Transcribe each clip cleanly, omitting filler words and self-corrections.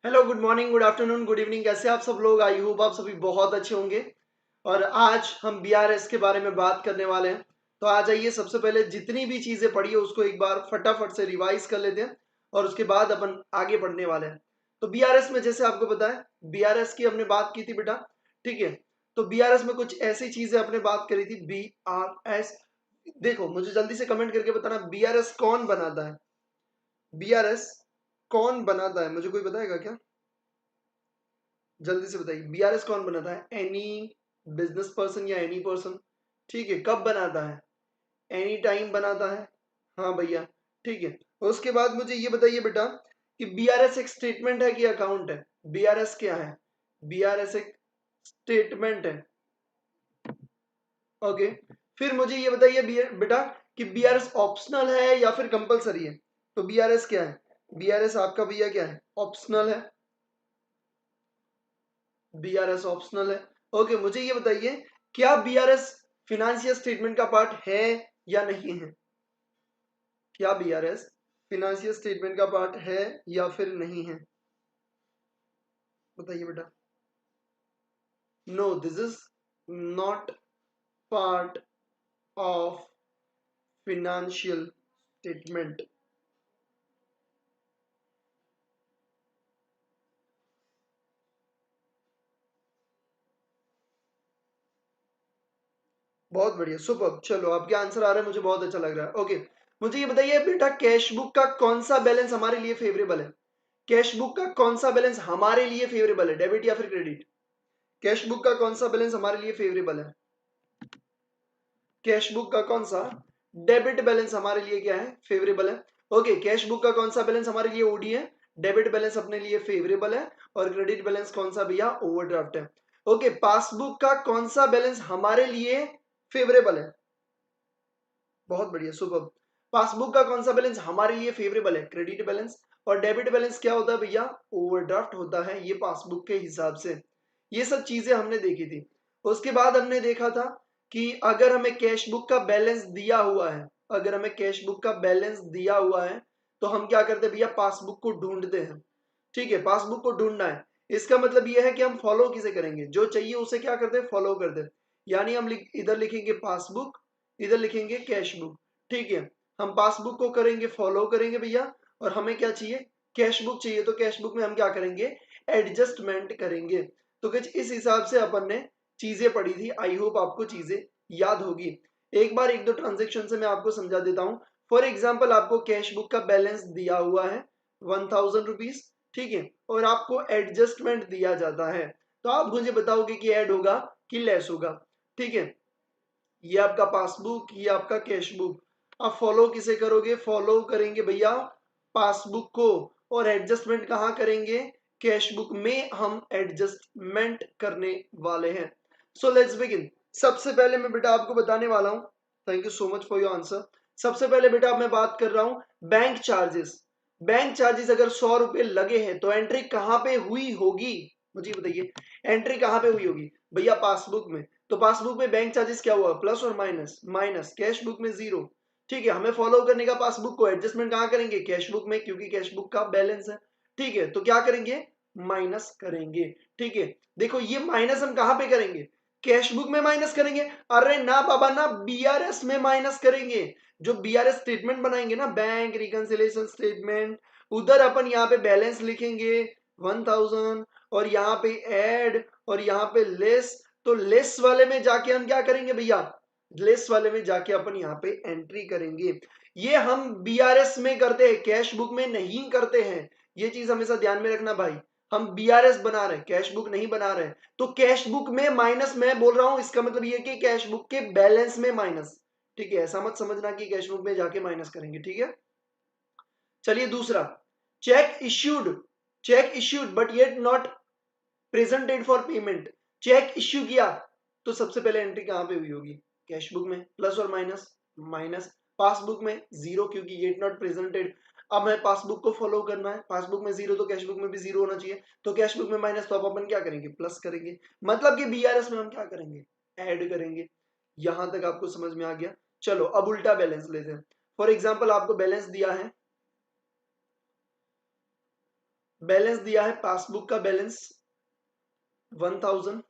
Hello, good morning, good afternoon, good evening. कैसे आप सब लोग? आई होप आप सभी बहुत अच्छे होंगे। और आज हम बीआरएस के बारे में बात करने वाले हैं। तो आ जाइए, सबसे पहले जितनी भी चीजें पढ़ी है उसको एक बार फटाफट से रिवाइज कर लेते हैं और उसके बाद अपन आगे बढ़ने वाले हैं। तो बीआरएस में जैसे आपको पता है, बीआरएस की हमने बात की थी बेटा, ठीक है। तो बीआरएस में कुछ ऐसी चीजें अपने बात करी थी। बीआरएस, देखो मुझे जल्दी से कमेंट करके बताना, बीआरएस कौन बनाता है? बीआरएस कौन बनाता है? मुझे कोई बताएगा क्या? जल्दी से बताइए, बीआरएस कौन बनाता है? एनी बिजनेस पर्सन या एनी पर्सन? ठीक है, कब बनाता है? एनी टाइम बनाता है। हाँ भैया, ठीक है। उसके बाद मुझे ये बताइए बेटा कि बीआरएस एक स्टेटमेंट है कि अकाउंट है? बीआरएस क्या है? बीआरएस एक स्टेटमेंट है। ओके, फिर मुझे ये बताइए बेटा कि बीआरएस ऑप्शनल है या फिर कंपलसरी है? तो बीआरएस क्या है? बीआरएस आपका भैया क्या है? ऑप्शनल है। बीआरएस ऑप्शनल है। ओके, मुझे ये बताइए, क्या बीआरएस फिनेंशियल स्टेटमेंट का पार्ट है या नहीं है? क्या बीआरएस फिनेंशियल स्टेटमेंट का पार्ट है या फिर नहीं है? बताइए बेटा। No, this is not part of financial statement. बहुत बढ़िया, सुपर। चलो, आपके आंसर आ रहे हैं, मुझे बहुत अच्छा लग रहा है। ओके, मुझे ये बताइए बेटा, कैश बुक का कौन सा बैलेंस हमारे लिए फेवरेबल है? कैश बुक का कौन सा बैलेंस हमारे लिए फेवरेबल है, डेबिट या फिर क्रेडिट? कैश बुक का कौन सा बैलेंस हमारे लिए फेवरेबल है? कैश बुक का कौन सा डेबिट बैलेंस हमारे लिए क्या है? फेवरेबल है। ओके, कैश बुक का कौन सा बैलेंस हमारे लिए ओडी है? डेबिट बैलेंस अपने लिए फेवरेबल है। और क्रेडिट बैलेंस कौन सा भैया? ओवरड्राफ्ट है। ओके, पासबुक का कौन सा बैलेंस हमारे लिए फेवरेबल है? बहुत बढ़िया, सुपर। पासबुक का कौन सा बैलेंस हमारे लिए फेवरेबल है? Credit balance. और डेबिट बैलेंस क्या होता है भैया? ओवरड्राफ्ट होता है, ये पासबुक के हिसाब से। ये सब चीजें हमने देखी थी। उसके बाद हमने देखा था कि अगर हमें कैश बुक का बैलेंस दिया हुआ है, अगर हमें कैश बुक का बैलेंस दिया हुआ है तो हम क्या करते हैं भैया? पासबुक को ढूंढते हैं। ठीक है, पासबुक को ढूंढना है। इसका मतलब यह है कि हम फॉलो किसे करेंगे? जो चाहिए उसे क्या करते हैं? फॉलो करते हैं। यानी हम इधर लिखेंगे पासबुक, इधर लिखेंगे कैश बुक। ठीक है, हम पासबुक को करेंगे फॉलो करेंगे भैया, और हमें क्या चाहिए? कैश बुक चाहिए। तो कैश बुक में हम क्या करेंगे? एडजस्टमेंट करेंगे। तो कुछ इस हिसाब से अपन ने चीजें पढ़ी थी। आई होप आपको चीजें याद होगी। एक बार एक दो ट्रांजेक्शन से मैं आपको समझा देता हूं। फॉर एग्जाम्पल, आपको कैश बुक का बैलेंस दिया हुआ है 1000 रुपीज, ठीक है, और आपको एडजस्टमेंट दिया जाता है। तो आप मुझे बताओगे कि ऐड होगा कि लेस होगा? ठीक है, ये आपका पासबुक, ये आपका कैश बुक। आप फॉलो किसे करोगे? फॉलो करेंगे भैया पासबुक को। और एडजस्टमेंट कहाँ करेंगे? कैश बुक में हम एडजस्टमेंट करने वाले हैं। So let's begin. सबसे पहले मैं बेटा आपको बताने वाला हूं। Thank you so much for your answer. सबसे पहले बेटा मैं बात कर रहा हूं बैंक चार्जेस। बैंक चार्जेस अगर 100 रुपए लगे हैं तो एंट्री कहां पे हुई होगी? मुझे बताइए, एंट्री कहां पे हुई होगी भैया? पासबुक में। तो पासबुक में बैंक चार्जेस क्या हुआ? प्लस और माइनस? माइनस। कैश बुक में जीरो। ठीक है, हमें फॉलो करने का पासबुक को, एडजस्टमेंट कहां करेंगे? कैश बुक में, क्योंकि कैश बुक का बैलेंस है। ठीक है, तो क्या करेंगे? माइनस करेंगे। ठीक है, देखो ये माइनस हम कहां पे करेंगे? कैश बुक में माइनस करेंगे। अरे ना बाबा ना, बीआरएस में माइनस करेंगे। जो बीआरएस स्टेटमेंट बनाएंगे ना, बैंक रिकंसिलिएशन स्टेटमेंट, उधर अपन यहाँ पे बैलेंस लिखेंगे 1000, और यहाँ पे ऐड, और यहाँ पे लेस। तो लेस वाले में जाके हम क्या करेंगे भैया? लेस वाले में जाके अपन यहाँ पे एंट्री करेंगे। ये हम बीआरएस में करते हैं, कैश बुक में नहीं करते हैं। ये चीज हमेशा ध्यान में रखना भाई। हम बीआरएस बना रहे हैं, कैश बुक नहीं बना रहे। तो कैश बुक में माइनस मैं बोल रहा हूं, इसका मतलब ये कि कैश बुक के बैलेंस में माइनस। ठीक है, ऐसा मत समझना कि कैश बुक में जाके माइनस करेंगे। ठीक है, चलिए दूसरा, cheque issued. Cheque issued but yet not presented for payment. Cheque issue किया तो सबसे पहले एंट्री कहां पे हुई होगी? कैश बुक में। प्लस और माइनस? माइनस। पासबुक में जीरो, क्योंकि येट नॉट प्रेजेंटेड। अब हमें पासबुक को फॉलो करना है। पासबुक में जीरो तो कैश बुक में भी जीरो होना चाहिए। तो कैश बुक में माइनस, तो अब अपन क्या करेंगे? प्लस करेंगे। मतलब कि बीआरएस में हम क्या करेंगे? ऐड करेंगे। यहां तक आपको समझ में आ गया? चलो अब उल्टा बैलेंस लेते हैं। फॉर एग्जाम्पल, आपको बैलेंस दिया है बैलेंस दिया है पासबुक का बैलेंस 1000,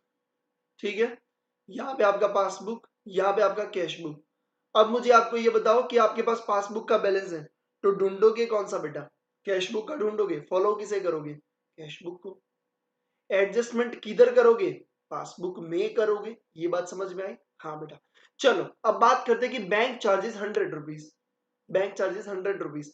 ठीक है, यहाँ पे आपका पासबुक, यहाँ पे आपका कैश बुक। अब मुझे आपको ये बताओ कि आपके पास पासबुक का बैलेंस है तो ढूंढोगे कौन सा बेटा? कैश बुक का ढूंढोगे। फॉलो किसे करोगे? कैश बुक को। एडजस्टमेंट किधर करोगे? पासबुक में करोगे। ये बात समझ में आई? हाँ बेटा। चलो अब बात करते हैं कि bank charges 100 rupees, bank charges 100 rupees.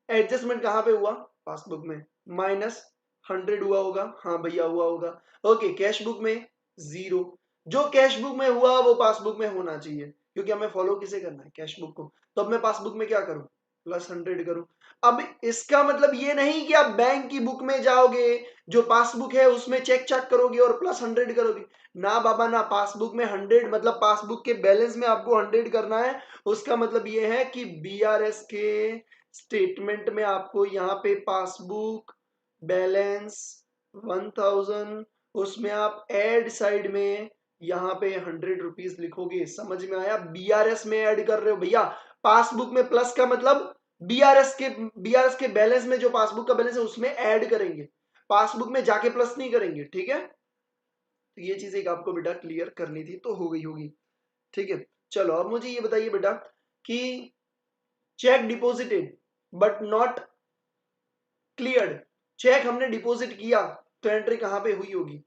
Adjustment कहाँ पे हुआ? पासबुक में। -100 हुआ होगा, हाँ भैया हुआ होगा। ओके, कैश बुक में 0। जो कैश बुक में हुआ वो पासबुक में होना चाहिए, क्योंकि हमें फॉलो किसे करना है? कैश बुक को। तो अब मैं पासबुक में क्या करूं? +100 करूं। अब इसका मतलब ये नहीं कि आप बैंक की बुक में जाओगे, जो पासबुक है उसमें चेक चेक करोगे और +100 करोगे। ना बाबा ना, पासबुक में 100 मतलब पासबुक के बैलेंस में आपको 100 करना है। उसका मतलब ये है कि बीआरएस के स्टेटमेंट में आपको यहाँ पे पासबुक बैलेंस 1000, उसमें आप ऐड साइड में यहाँ पे 100 रुपीज लिखोगे। समझ में आया? बीआरएस में ऐड कर रहे हो भैया। पासबुक में प्लस का मतलब बीआरएस के बैलेंस में जो पासबुक का बैलेंस है उसमें ऐड करेंगे, पासबुक में जाके प्लस नहीं करेंगे, ठीक है? तो ये चीज एक आपको बेटा क्लियर करनी थी, तो हो गई होगी, ठीक है। चलो अब मुझे ये बताइए बेटा कि cheque deposited but not cleared. Cheque हमने डिपॉजिट किया तो एंट्री कहां पे हुई होगी?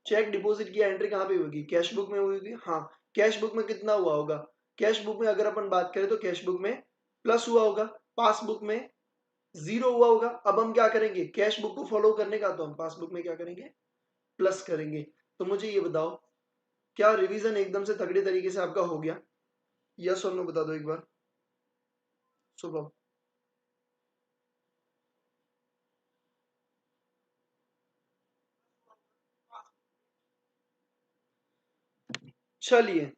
चेक डिपॉजिट किया, एंट्री कहां पे होगी? कैश बुक में हुई होगी। हाँ, कैश बुक में कितना हुआ होगा? कैश बुक में अगर अपन बात करें तो कैश बुक में प्लस हुआ होगा, पासबुक में 0 हुआ होगा। अब हम क्या करेंगे? कैश बुक को फॉलो करने का, तो हम पासबुक में क्या करेंगे? प्लस करेंगे। तो मुझे ये बताओ, क्या रिवीजन एकदम से तगड़े तरीके से आपका हो गया? यस और नो बता दो एक बार। सुबह चलिए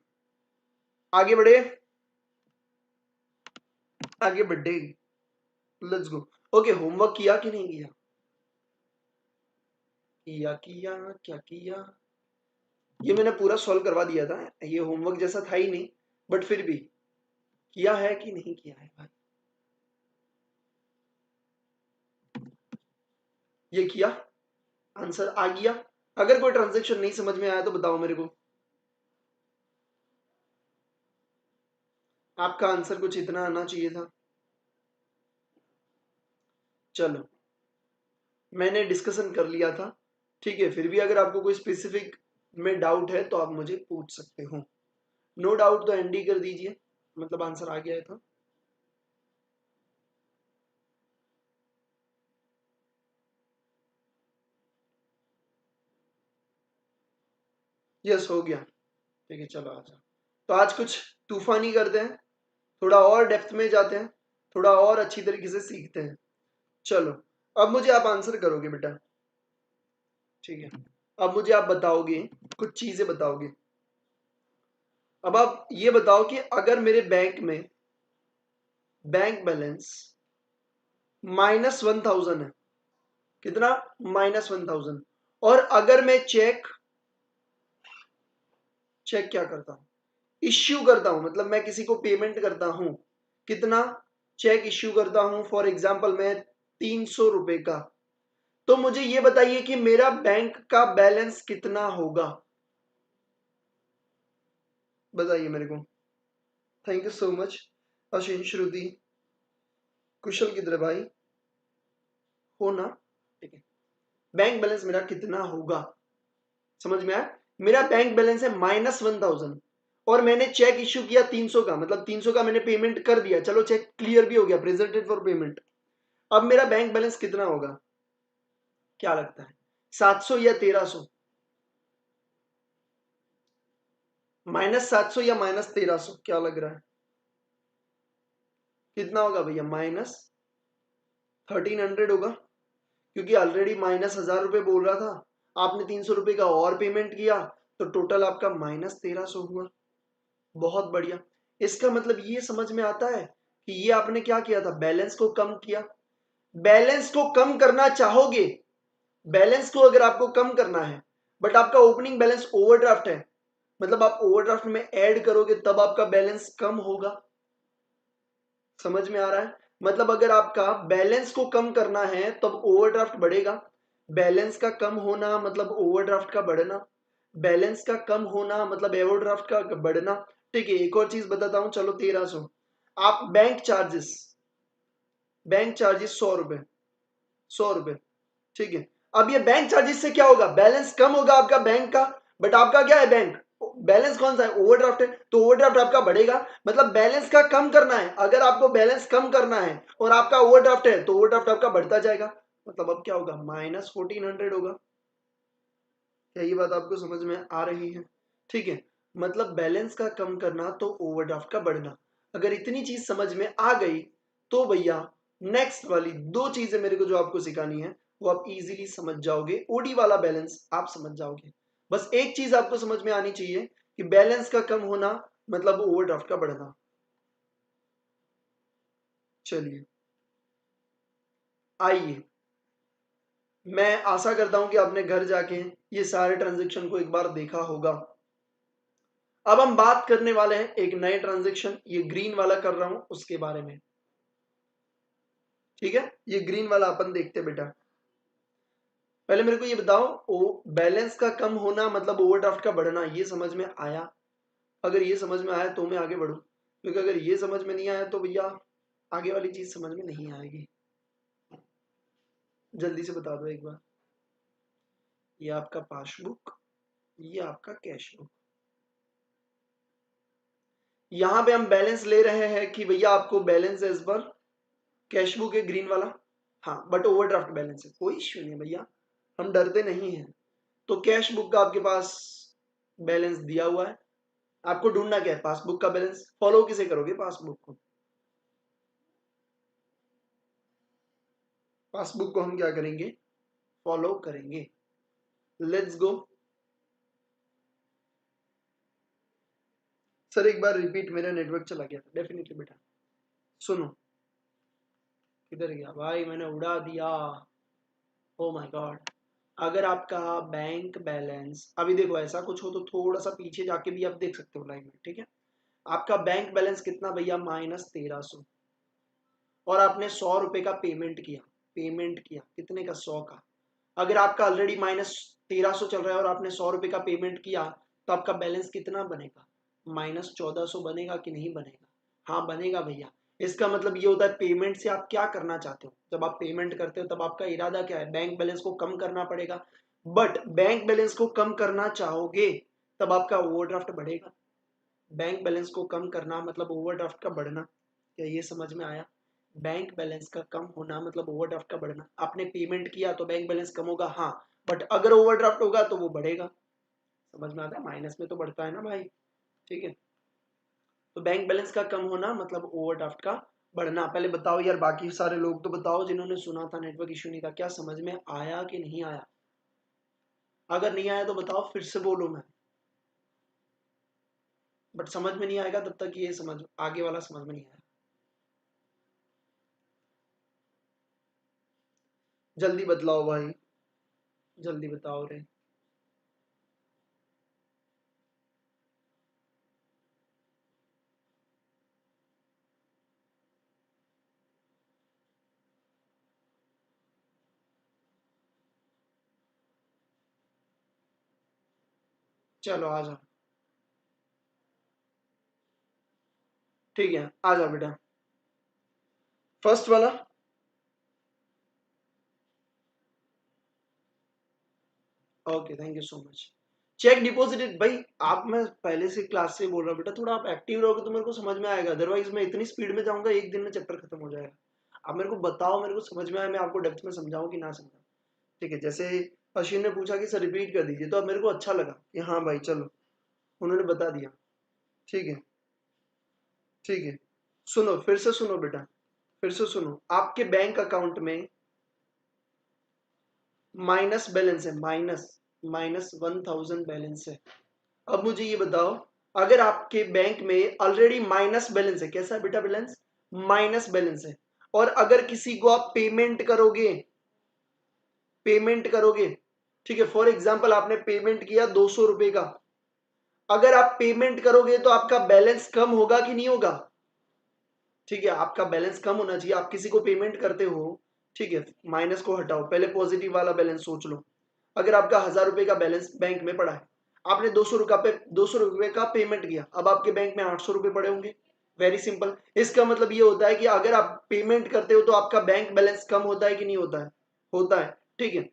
आगे बढ़े, आगे बढ़े, लेट्स गो। ओके, होमवर्क किया कि नहीं किया? किया किया, क्या किया? ये मैंने पूरा सॉल्व करवा दिया था, ये होमवर्क जैसा था ही नहीं, बट फिर भी किया है कि नहीं किया है भाई? ये किया, आंसर आ गया। अगर कोई ट्रांजेक्शन नहीं समझ में आया तो बताओ मेरे को। आपका आंसर कुछ इतना आना चाहिए था। चलो, मैंने डिस्कशन कर लिया था, ठीक है। फिर भी अगर आपको कोई स्पेसिफिक में डाउट है तो आप मुझे पूछ सकते हो। नो डाउट तो एनडी कर दीजिए, मतलब आंसर आ गया था। यस हो गया, ठीक है। चलो आ जाओ। तो आज कुछ तूफानी करते हैं, थोड़ा और डेप्थ में जाते हैं, थोड़ा और अच्छी तरीके से सीखते हैं। चलो, अब मुझे आप आंसर करोगे बेटा, ठीक है। अब मुझे आप बताओगे, कुछ चीजें बताओगे। अब आप ये बताओ कि अगर मेरे बैंक में बैंक बैलेंस -1000 है, कितना? -1000। और अगर मैं चेक चेक क्या करता हूं? इश्यू करता हूं, मतलब मैं किसी को पेमेंट करता हूं। कितना? चेक इश्यू करता हूं, फॉर एग्जाम्पल मैं 300 रुपए का। तो मुझे ये बताइए कि मेरा बैंक का बैलेंस कितना होगा? बताइए मेरे को। Thank you so much Ashwin, Shruti, Kushal किधर है भाई? हो ना, ठीक है। बैंक बैलेंस मेरा कितना होगा? समझ में आया? मेरा बैंक बैलेंस है -1000 और मैंने चेक इश्यू किया 300 का, मतलब 300 का मैंने पेमेंट कर दिया। चलो चेक क्लियर भी हो गया, प्रेजेंटेड फॉर पेमेंट। अब मेरा बैंक बैलेंस कितना होगा? क्या लगता है, 700 या 1300? -700 या -1300, क्या लग रहा है? कितना होगा भैया? -1300 होगा, क्योंकि ऑलरेडी -1000 रुपए बोल रहा था, आपने 300 रुपए का और पेमेंट किया, तो टोटल आपका -1300 हुआ। बहुत बढ़िया। इसका मतलब ये समझ में आता है कि ये आपने क्या किया था? बैलेंस को कम किया। बैलेंस को कम करना चाहोगे, बैलेंस को अगर आपको कम करना है, बट आपका ओपनिंग बैलेंस ओवरड्राफ्ट है, मतलब आप ओवरड्राफ्ट में ऐड करोगे तब आपका बैलेंस कम होगा। समझ में आ रहा है? मतलब अगर आपका बैलेंस को कम करना है तब ओवरड्राफ्ट बढ़ेगा। बैलेंस का कम होना मतलब ओवरड्राफ्ट का बढ़ना, बैलेंस का कम होना मतलब ओवरड्राफ्ट का बढ़ना। ठीक है, एक और चीज बताता हूं, चलो 1300। आप बैंक चार्जेस 100 रुपए, 100 रुपए, ठीक है। अब ये बैंक चार्जेस से क्या होगा, बैलेंस कम होगा आपका बैंक का, बट आपका क्या है, बैंक बैलेंस कौन सा है, ओवरड्राफ्ट है, तो ओवरड्राफ्ट आपका बढ़ेगा। मतलब बैलेंस का कम करना है, अगर आपको बैलेंस कम करना है और आपका ओवरड्राफ्ट है तो ओवरड्राफ्ट आपका बढ़ता जाएगा। मतलब अब क्या होगा, -1400 होगा। क्या ये बात आपको समझ में आ रही है? ठीक है, मतलब बैलेंस का कम करना तो ओवरड्राफ्ट का बढ़ना। अगर इतनी चीज समझ में आ गई तो भैया नेक्स्ट वाली दो चीजें मेरे को जो आपको सिखानी है वो आप इजीली समझ जाओगे। ओडी वाला बैलेंस आप समझ जाओगे। बस एक चीज आपको समझ में आनी चाहिए कि बैलेंस का कम होना मतलब ओवरड्राफ्ट का बढ़ना। चलिए आइए, मैं आशा करता हूं कि आपने घर जाके ये सारे ट्रांजेक्शन को एक बार देखा होगा। अब हम बात करने वाले हैं एक नए ट्रांजेक्शन, ये ग्रीन वाला कर रहा हूं उसके बारे में। ठीक है, ये ग्रीन वाला अपन देखते हैं बेटा। पहले मेरे को ये बताओ, ओ बैलेंस का कम होना मतलब ओवरड्राफ्ट का बढ़ना, ये समझ में आया? अगर ये समझ में आया तो मैं आगे बढ़ूं, क्योंकि अगर ये समझ में नहीं आया तो भैया आगे वाली चीज समझ में नहीं आएगी। जल्दी से बता दो एक बार। ये आपका पासबुक, ये आपका कैश बुक। यहां पे हम बैलेंस ले रहे हैं कि भैया आपको balance as per cash book है ग्रीन वाला, हाँ, बट ओवरड्राफ्ट बैलेंस है, कोई इश्यू नहीं भैया, हम डरते नहीं हैं। तो कैश बुक का आपके पास बैलेंस दिया हुआ है, आपको ढूंढना क्या है, पासबुक का बैलेंस। फॉलो किसे करोगे, पासबुक को। पासबुक को हम क्या करेंगे, फॉलो करेंगे। Let's go. सर एक बार रिपीट, मेरा नेटवर्क चला गया था। डेफिनेटली बेटा, सुनो, किधर गया भाई, मैंने उड़ा दिया। Oh my God. अगर आपका बैंक बैलेंस, अभी देखो ऐसा कुछ हो तो थोड़ा सा पीछे जाके भी आप देख सकते हो लाइन में, ठीक है। आपका बैंक बैलेंस कितना भैया, -1300, और आपने 100 रुपए का पेमेंट किया। पेमेंट किया कितने का, 100 का। अगर आपका ऑलरेडी -1300 चल रहा है और आपने 100 रुपए का पेमेंट किया, तो आपका बैलेंस कितना बनेगा, -1400 बनेगा कि नहीं बनेगा? हाँ बनेगा भैया। इसका मतलब ये होता है पेमेंट से आप क्या करना चाहते हो। जब आप पेमेंट करते हो तब आपका इरादा क्या है, बैंक बैलेंस को कम करना पड़ेगा। बट बैंक बैलेंस को कम करना चाहोगे तब आपका ओवरड्राफ्ट बढ़ेगा। बैंक बैलेंस को कम करना मतलब ओवरड्राफ्ट का बढ़ना। क्या ये समझ में आया? बैंक बैलेंस का कम होना मतलब ओवरड्राफ्ट का बढ़ना। आपने पेमेंट किया तो बैंक बैलेंस कम होगा, हाँ, बट अगर ओवरड्राफ्ट होगा तो वो बढ़ेगा। समझ में आता है, माइनस में तो बढ़ता है ना भाई। ठीक है, तो बैंक बैलेंस का कम होना मतलब ओवरड्राफ्ट का बढ़ना। पहले बताओ यार, बाकी सारे लोग तो बताओ जिन्होंने सुना था, नेटवर्क इश्यू नहीं था, क्या समझ में आया कि नहीं आया? अगर नहीं आया तो बताओ, फिर से बोलो मैं। बट समझ में नहीं आएगा तब तक ये समझ, आगे वाला समझ में नहीं आया। जल्दी बतलाओ भाई, जल्दी बताओ रे। चलो आ जाओ, ठीक है, आ जाओ बेटा। फर्स्ट वाला, okay, thank you so much. Check deposited, भाई आप, मैं पहले से क्लास से बोल रहा हूँ बेटा, थोड़ा आप एक्टिव रहोगे तो मेरे को समझ में आएगा, अदरवाइज मैं इतनी स्पीड में जाऊंगा एक दिन में चैप्टर खत्म हो जाएगा। आप मेरे को बताओ, मेरे को समझ में आया, मैं आपको डेप्थ में समझाऊं कि ना समझाऊं। ठीक है, जैसे अश्विन ने पूछा कि सर रिपीट कर दीजिए, तो अब मेरे को अच्छा लगा कि हाँ भाई चलो, उन्होंने बता दिया। ठीक है, ठीक है, सुनो फिर से सुनो बेटा, फिर से सुनो। आपके बैंक अकाउंट में माइनस बैलेंस है, -1000 बैलेंस है। अब मुझे ये बताओ, अगर आपके बैंक में ऑलरेडी माइनस बैलेंस है, कैसा है बेटा बैलेंस, माइनस बैलेंस है, और अगर किसी को आप पेमेंट करोगे, पेमेंट करोगे, ठीक है, फॉर एग्जांपल आपने पेमेंट किया 200 रुपए का, अगर आप पेमेंट करोगे तो आपका बैलेंस कम होगा कि नहीं होगा? ठीक है, आपका बैलेंस कम होना चाहिए। आप किसी को पेमेंट करते हो, ठीक है, माइनस को हटाओ, पहले पॉजिटिव वाला बैलेंस सोच लो। अगर आपका 1000 रुपए का बैलेंस बैंक में पड़ा है, आपने 200 रुपए का पेमेंट किया, अब आपके बैंक में 800 रुपए पड़े होंगे। Very simple. इसका मतलब ये होता है कि अगर आप पेमेंट करते हो तो आपका बैंक बैलेंस कम होता है कि नहीं होता है? होता है, ठीक है।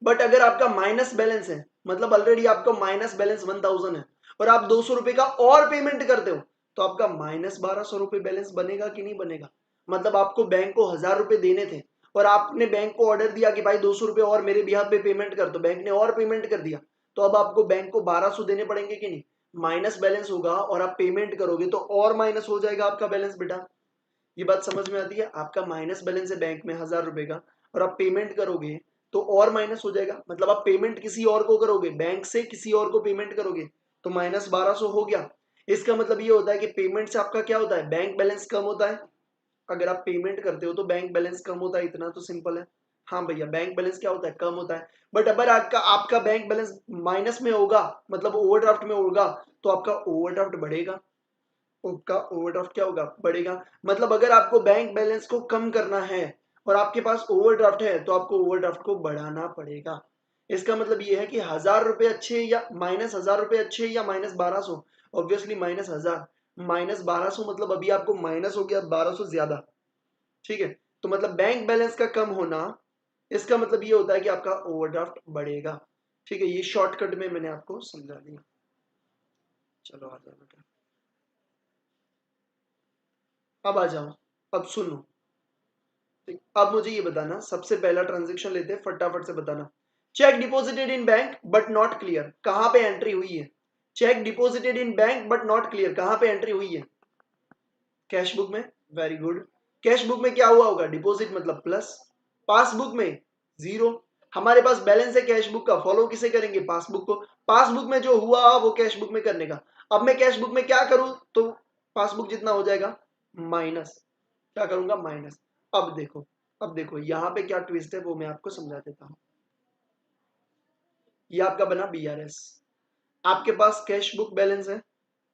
बट अगर आपका माइनस बैलेंस है, मतलब ऑलरेडी आपका माइनस बैलेंस 1000 है, और आप 200 रुपए का और पेमेंट करते हो, तो आपका माइनस 1200 रुपए बैलेंस बनेगा कि नहीं बनेगा? मतलब आपको बैंक को 1000 रुपए देने थे, और आपने बैंक को ऑर्डर दिया कि भाई 200 रुपए और मेरे बिहाफ पे पेमेंट कर दो, बैंक ने और पेमेंट कर दिया, तो अब आपको बैंक को 1200 देने पड़ेंगे कि नहीं? माइनस बैलेंस होगा और आप पेमेंट करोगे तो और माइनस हो जाएगा आपका बैलेंस बेटा। ये बात समझ में आती है? आपका माइनस बैलेंस है बैंक में 1000 रुपए का, और आप पेमेंट करोगे तो और माइनस हो जाएगा। मतलब आप पेमेंट किसी और को करोगे, बैंक से किसी और को पेमेंट करोगे, तो माइनस 1200 हो गया। इसका मतलब ये होता है कि पेमेंट से आपका क्या होता है? बैंक बैलेंस कम होता है। अगर आप पेमेंट करते हो तो बैंक बैलेंस कम होता है, इतना तो सिंपल है। हाँ भैया, बैंक बैलेंस क्या होता है? कम होता है। बट अगर आपका आपका बैंक बैलेंस माइनस में होगा, मतलब ओवरड्राफ्ट में होगा, तो आपका ओवरड्राफ्ट बढ़ेगा। आपका ओवरड्राफ्ट क्या होगा? बढ़ेगा। मतलब अगर आपको बैंक बैलेंस को कम करना है और आपके पास ओवरड्राफ्ट है, तो आपको ओवरड्राफ्ट को बढ़ाना पड़ेगा। इसका मतलब ये है कि 1000 रुपए अच्छे या माइनस 1000 रुपए अच्छे या माइनस 1200? Obviously minus 1000। माइनस 1200 मतलब अभी आपको माइनस हो गया 1200 ज्यादा। ठीक है, तो मतलब बैंक बैलेंस का कम होना, इसका मतलब ये होता है कि आपका ओवरड्राफ्ट बढ़ेगा। ठीक है, ये शॉर्टकट में मैंने आपको समझा दिया। चलो आ जाओ बेटा, अब आ जाओ, अब सुनो। अब मुझे ये बताना, सबसे पहला ट्रांजेक्शन लेते हैं, फटाफट से बताना। Check deposited in bank but not clear, कहां पे एंट्री हुई है? Check deposited in bank but not clear, कहां पे एंट्री हुई है? कैश बुक में। Very good. कैश बुक में क्या हुआ होगा? डिपॉजिट मतलब प्लस। पासबुक में जीरो। हमारे पास बैलेंस है कैश बुक का, फॉलो किसे करेंगे? पासबुक को। पासबुक में जो हुआ वो कैश बुक में करने का। अब मैं कैश बुक में क्या करूं तो पासबुक जितना हो जाएगा माइनस, क्या करूंगा? माइनस। अब देखो, अब देखो यहाँ पे क्या ट्विस्ट है वो मैं आपको समझा देता हूँ। ये आपका बना बीआरएस। आपके पास कैश बुक बैलेंस है,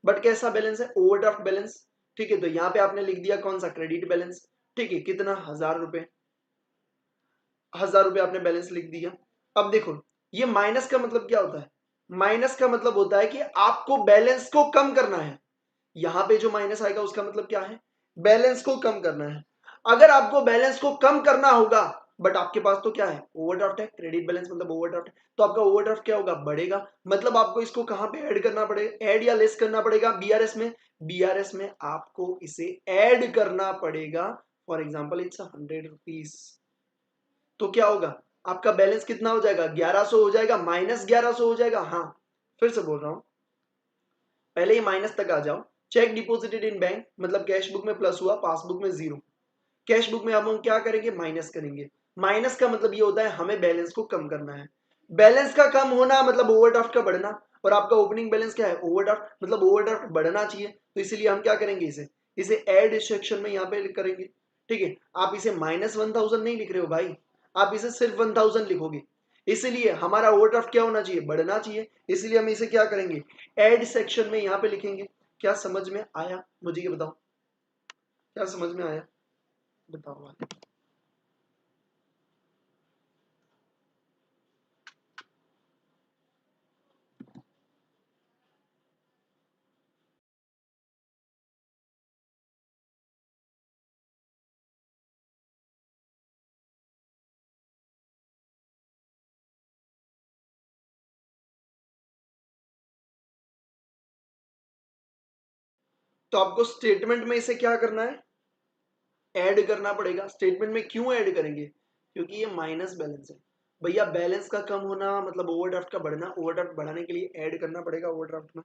बट कैसा बैलेंस है? Overdraft balance. ठीक है, तो यहाँ पे आपने लिख दिया कौन सा? Credit balance. ठीक है, कितना? 1000 रुपए। 1000 रुपए आपने बैलेंस लिख दिया। अब देखो, ये माइनस का मतलब क्या होता है? माइनस का मतलब होता है कि आपको बैलेंस को कम करना है। यहां पे जो माइनस आएगा उसका मतलब क्या है? बैलेंस को कम करना है। अगर आपको बैलेंस को कम करना होगा, बट आपके पास तो क्या है? ओवरड्राफ्ट है। क्रेडिट बैलेंस मतलब ओवरड्राफ्ट, तो आपका ओवरड्राफ्ट क्या होगा? बढ़ेगा। मतलब आपको इसको कहां पे ऐड करना पड़ेगा? ऐड या लेस करना पड़ेगा? बीआरएस में। बीआरएस में आपको इसे ऐड करना पड़ेगा। For example it's 100 rupees. तो क्या होगा? आपका बैलेंस कितना हो जाएगा? 1100 हो जाएगा, माइनस 1100 हो जाएगा। हाँ, फिर से बोल रहा हूं, पहले ही माइनस तक आ जाओ। चेक डिपॉजिटेड इन बैंक मतलब कैश बुक में प्लस हुआ, पासबुक में जीरो। कैश बुक में अब हम क्या करेंगे? माइनस करेंगे। माइनस का मतलब ये होता है हमें बैलेंस को कम करना है। बैलेंस का कम होना मतलब ओवरड्राफ्ट का बढ़ना, और आपका ओपनिंग बैलेंस क्या है? ओवरड्राफ्ट, मतलब ओवरड्राफ्ट बढ़ना चाहिए, तो इसीलिए हम क्या करेंगे? इसे ऐड सेक्शन में यहाँ पे करेंगे। ठीक है, आप इसे माइनस 1000 नहीं लिख रहे हो भाई, आप इसे सिर्फ 1000 लिखोगे। इसलिए हमारा ओवरड्राफ्ट क्या होना चाहिए? बढ़ना चाहिए। इसलिए हम इसे क्या करेंगे? ऐड सेक्शन में यहाँ पे लिखेंगे। क्या समझ में आया? मुझे ये बताओ, क्या समझ में आया? बताओ भाई। तो आपको स्टेटमेंट में इसे क्या करना है? ऐड करना पड़ेगा। स्टेटमेंट में क्यों ऐड करेंगे? क्योंकि ये माइनस बैलेंस है। भैया बैलेंस का कम होना मतलब ओवरड्राफ्ट का बढ़ना, ओवरड्राफ्ट बढ़ाने के लिए ऐड करना पड़ेगा ओवरड्राफ्ट में।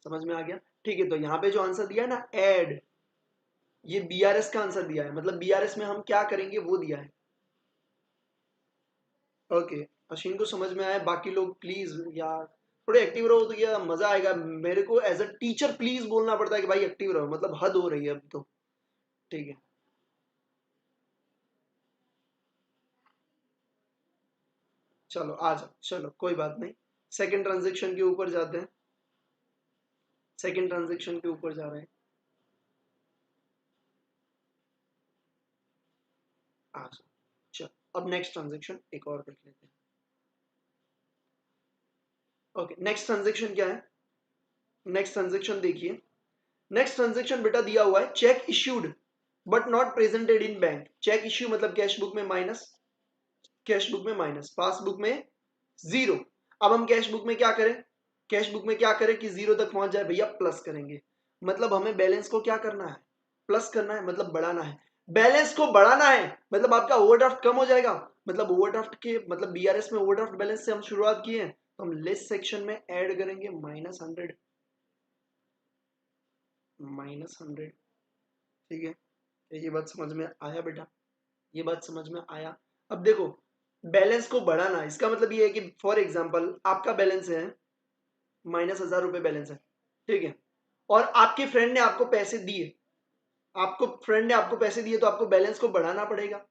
समझ में आ गया? ठीक है, तो यहाँ पे जो आंसर दिया है ना, ऐड, ये बीआरएस का आंसर दिया है। मतलब बीआरएस में हम क्या करेंगे वो दिया है। ओके, अश्विन को समझ में आया? बाकी लोग प्लीज यार थोड़े एक्टिव रहो तो क्या मजा आएगा। मेरे को एज अ टीचर प्लीज बोलना पड़ता है कि भाई एक्टिव रहो, मतलब हद हो रही है अब तो। ठीक है, चलो आ जाओ, चलो कोई बात नहीं। सेकंड ट्रांजेक्शन के ऊपर जाते हैं। सेकंड ट्रांजेक्शन के ऊपर जा रहे हैं। चल अब नेक्स्ट ट्रांजेक्शन एक और देख लेते हैं। ओके, नेक्स्ट ट्रांजेक्शन क्या है? नेक्स्ट ट्रांजेक्शन देखिए, नेक्स्ट ट्रांजेक्शन बेटा दिया हुआ है cheque issued but not presented in bank. Cheque issue मतलब कैश बुक में माइनस, कैश बुक में माइनस, पासबुक में जीरो। अब हम कैश बुक में क्या करें? कैश बुक में क्या करें कि जीरो तक पहुंच जाए भैया? प्लस करेंगे। मतलब हमें बैलेंस को क्या करना है? प्लस करना है, मतलब बढ़ाना है। बैलेंस को बढ़ाना है मतलब आपका ओवरड्राफ्ट कम हो जाएगा। मतलब ओवरड्राफ्ट के मतलब बीआरएस में ओवरड्राफ्ट बैलेंस से हम शुरुआत किए हैं, तो हम लेस सेक्शन में ऐड करेंगे -100, -100। ठीक है, ये बात समझ में आया बेटा? ये बात समझ में आया? अब देखो, बैलेंस को बढ़ाना, इसका मतलब ये है कि फॉर एग्जांपल आपका बैलेंस है -1000 रुपए बैलेंस है, ठीक है, और आपके फ्रेंड ने आपको पैसे दिए, आपको फ्रेंड ने आपको पैसे दिए, तो आपको बैलेंस को बढ़ाना पड़ेगा।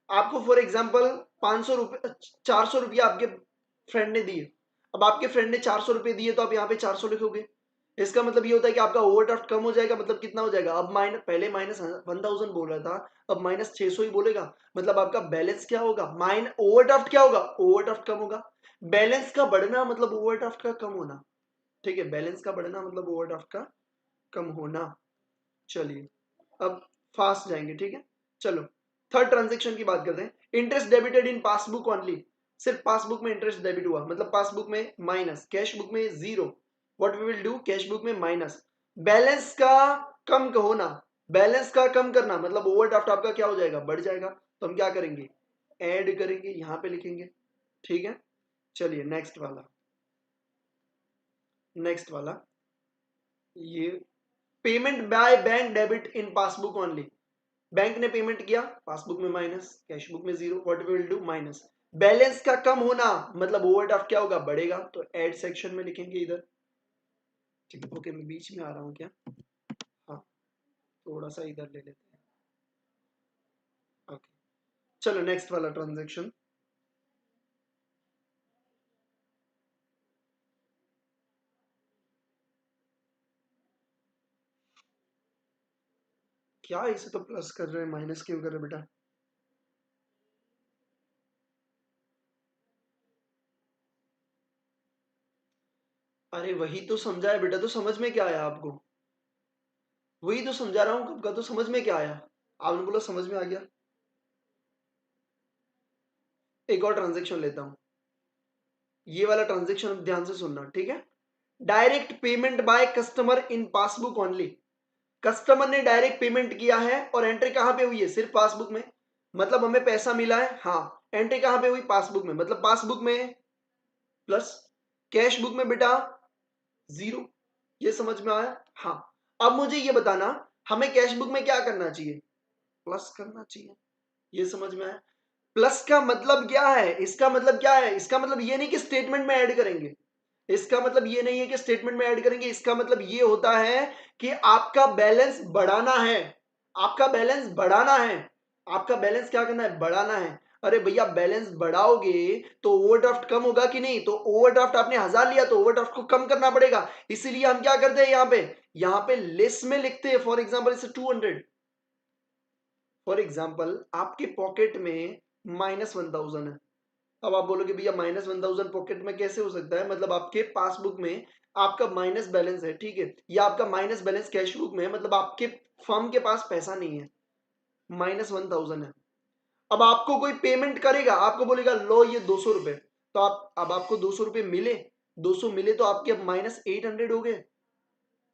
आपको फॉर एग्जांपल 500 रुपए 400 रुपया आपके फ्रेंड ने दिए। अब आपके फ्रेंड ने 400 रुपए दिए, तो आप यहाँ पे 400 लिखोगे। इसका मतलब ये होता है कि आपका ओवरड्राफ्ट कम हो जाएगा। मतलब कितना हो जाएगा? अब माइनस, पहले -1000 बोल रहा था, अब -600 ही बोलेगा। मतलब आपका बैलेंस क्या होगा? ओवरड्राफ्ट क्या होगा? ओवरड्राफ्ट कम होगा। बैलेंस का बढ़ना मतलब ओवरड्राफ्ट का कम होना। ठीक है, बैलेंस का बढ़ना मतलब ओवरड्राफ्ट का कम होना। चलिए अब फास्ट जाएंगे, ठीक है। चलो थर्ड ट्रांजेक्शन की बात करते हैं। Interest debited in passbook only. सिर्फ पासबुक में इंटरेस्ट डेबिट हुआ, मतलब पासबुक में माइनस, कैश बुक में zero. What we will do? Cash book में माइनस। बैलेंस का कम होना, बैलेंस का कम करना मतलब ओवरड्राफ्ट आपका क्या हो जाएगा? बढ़ जाएगा। तो हम क्या करेंगे? ऐड करेंगे, यहां पे लिखेंगे। ठीक है, चलिए नेक्स्ट वाला, नेक्स्ट वाला ये payment by bank debit in passbook only. Bank ने पेमेंट किया, पासबुक में माइनस, कैश बुक में zero. What we will do? Minus. Balance का कम होना मतलब ओवरड्राफ्ट क्या होगा? बढ़ेगा। तो ऐड सेक्शन में लिखेंगे इधर। ठीक है, ओके, मैं बीच में आ रहा हूँ क्या? हाँ, थोड़ा सा इधर ले लेते हैं। ओके, चलो नेक्स्ट वाला ट्रांजेक्शन। क्या इसे तो प्लस कर रहे हैं, माइनस क्यों कर रहे हैं बेटा? अरे वही तो समझा है बेटा, तो समझ में क्या आया आपको? वही तो समझा रहा हूँ कब का, तो समझ में क्या आया? आपने बोला समझ में आ गया। एक और ट्रांजेक्शन लेता हूँ, ये वाला ट्रांजेक्शन ध्यान से सुनना, ठीक है। Direct payment by customer in passbook only. Customer ने डायरेक्ट पेमेंट किया है और एंट्री कहां पे हुई है? सिर्फ पासबुक में। मतलब हमें पैसा मिला है, हाँ। एंट्री कहां पे हुई? पासबुक में। मतलब पासबुक में प्लस, कैश बुक में बेटा जीरो। ये समझ में आया? हाँ। अब मुझे ये बताना, हमें कैश बुक में क्या करना चाहिए? प्लस करना चाहिए। ये समझ में आया? प्लस का मतलब क्या है? इसका मतलब क्या है? इसका मतलब ये नहीं कि स्टेटमेंट में ऐड करेंगे। इसका मतलब ये नहीं है कि स्टेटमेंट में ऐड करेंगे। इसका मतलब ये होता है कि आपका बैलेंस बढ़ाना है। आपका बैलेंस बढ़ाना है। आपका बैलेंस क्या करना है? बढ़ाना है। अरे भैया, बैलेंस बढ़ाओगे तो ओवरड्राफ्ट कम होगा कि नहीं? तो ओवरड्राफ्ट आपने 1000 लिया तो ओवरड्राफ्ट को कम करना पड़ेगा। इसीलिए हम क्या करते हैं? यहां पे लेस में लिखते हैं। फॉर एग्जाम्पल इसे 200। फॉर एग्जाम्पल आपके पॉकेट में -1000 है। अब आप बोलोगे भैया -1000 पॉकेट में कैसे हो सकता है? मतलब आपके पासबुक में आपका माइनस बैलेंस है, ठीक है, या आपका माइनस बैलेंस कैश बुक में है, मतलब आपके फर्म के पास पैसा नहीं है, -1000 है। अब आपको कोई पेमेंट करेगा, आपको बोलेगा लो ये 200 रुपए, तो आप, अब आपको 200 रुपए मिले, 200 मिले तो आपके अब -800 हो गए।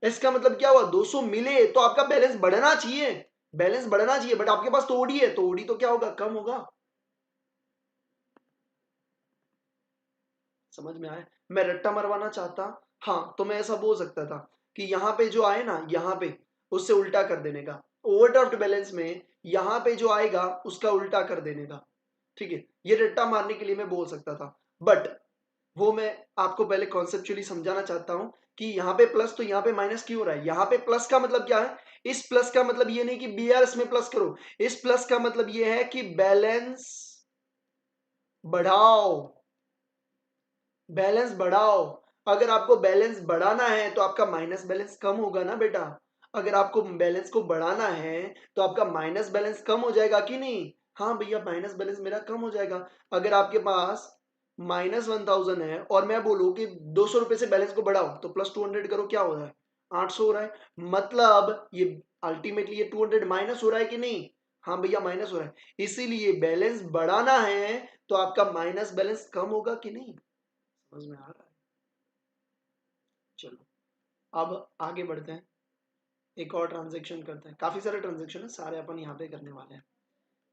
इसका मतलब क्या हुआ? 200 मिले तो आपका बैलेंस बढ़ना चाहिए, बैलेंस बढ़ना चाहिए, बट आपके पास तो ओडी है, तो ओडी तो क्या होगा? कम होगा। समझ में आया? मैं रट्टा मरवाना चाहता, हाँ, तो मैं ऐसा बोल सकता था कि यहाँ पे जो आए ना, यहाँ पे उससे उल्टा कर देने का। ओवरड्राफ्ट बैलेंस में यहाँ पे जो आएगा उसका उल्टा कर देने का। ठीक है, ये रट्टा मारने के लिए मैं बोल सकता था, बट वो मैं आपको पहले कॉन्सेप्चुअली समझाना चाहता हूं कि यहाँ पे प्लस तो यहाँ पे माइनस क्यों हो रहा है। यहाँ पे प्लस का मतलब क्या है? इस प्लस का मतलब ये नहीं कि बीआरएस में प्लस करो, इस प्लस का मतलब ये है कि बैलेंस बढ़ाओ, बैलेंस बढ़ाओ। अगर आपको बैलेंस बढ़ाना है तो आपका माइनस बैलेंस कम होगा ना बेटा। अगर आपको बैलेंस को बढ़ाना है तो आपका माइनस बैलेंस कम हो जाएगा कि नहीं? हाँ भैया माइनस बैलेंस मेरा कम हो जाएगा। अगर आपके पास -1000 है और मैं बोलूँ कि 200 रुपए से बैलेंस को बढ़ाओ तो +200 करो, क्या हो रहा है? 800 हो रहा है। मतलब ये अल्टीमेटली ये 200 माइनस हो रहा है कि नहीं? हाँ भैया माइनस हो रहा है। इसीलिए बैलेंस बढ़ाना है तो आपका माइनस बैलेंस कम होगा कि नहीं? समझ में आ रहा है? चलो अब आगे बढ़ते हैं, एक और ट्रांजेक्शन करते हैं। काफी सारे ट्रांजेक्शन है, सारे अपन यहाँ पे करने वाले हैं।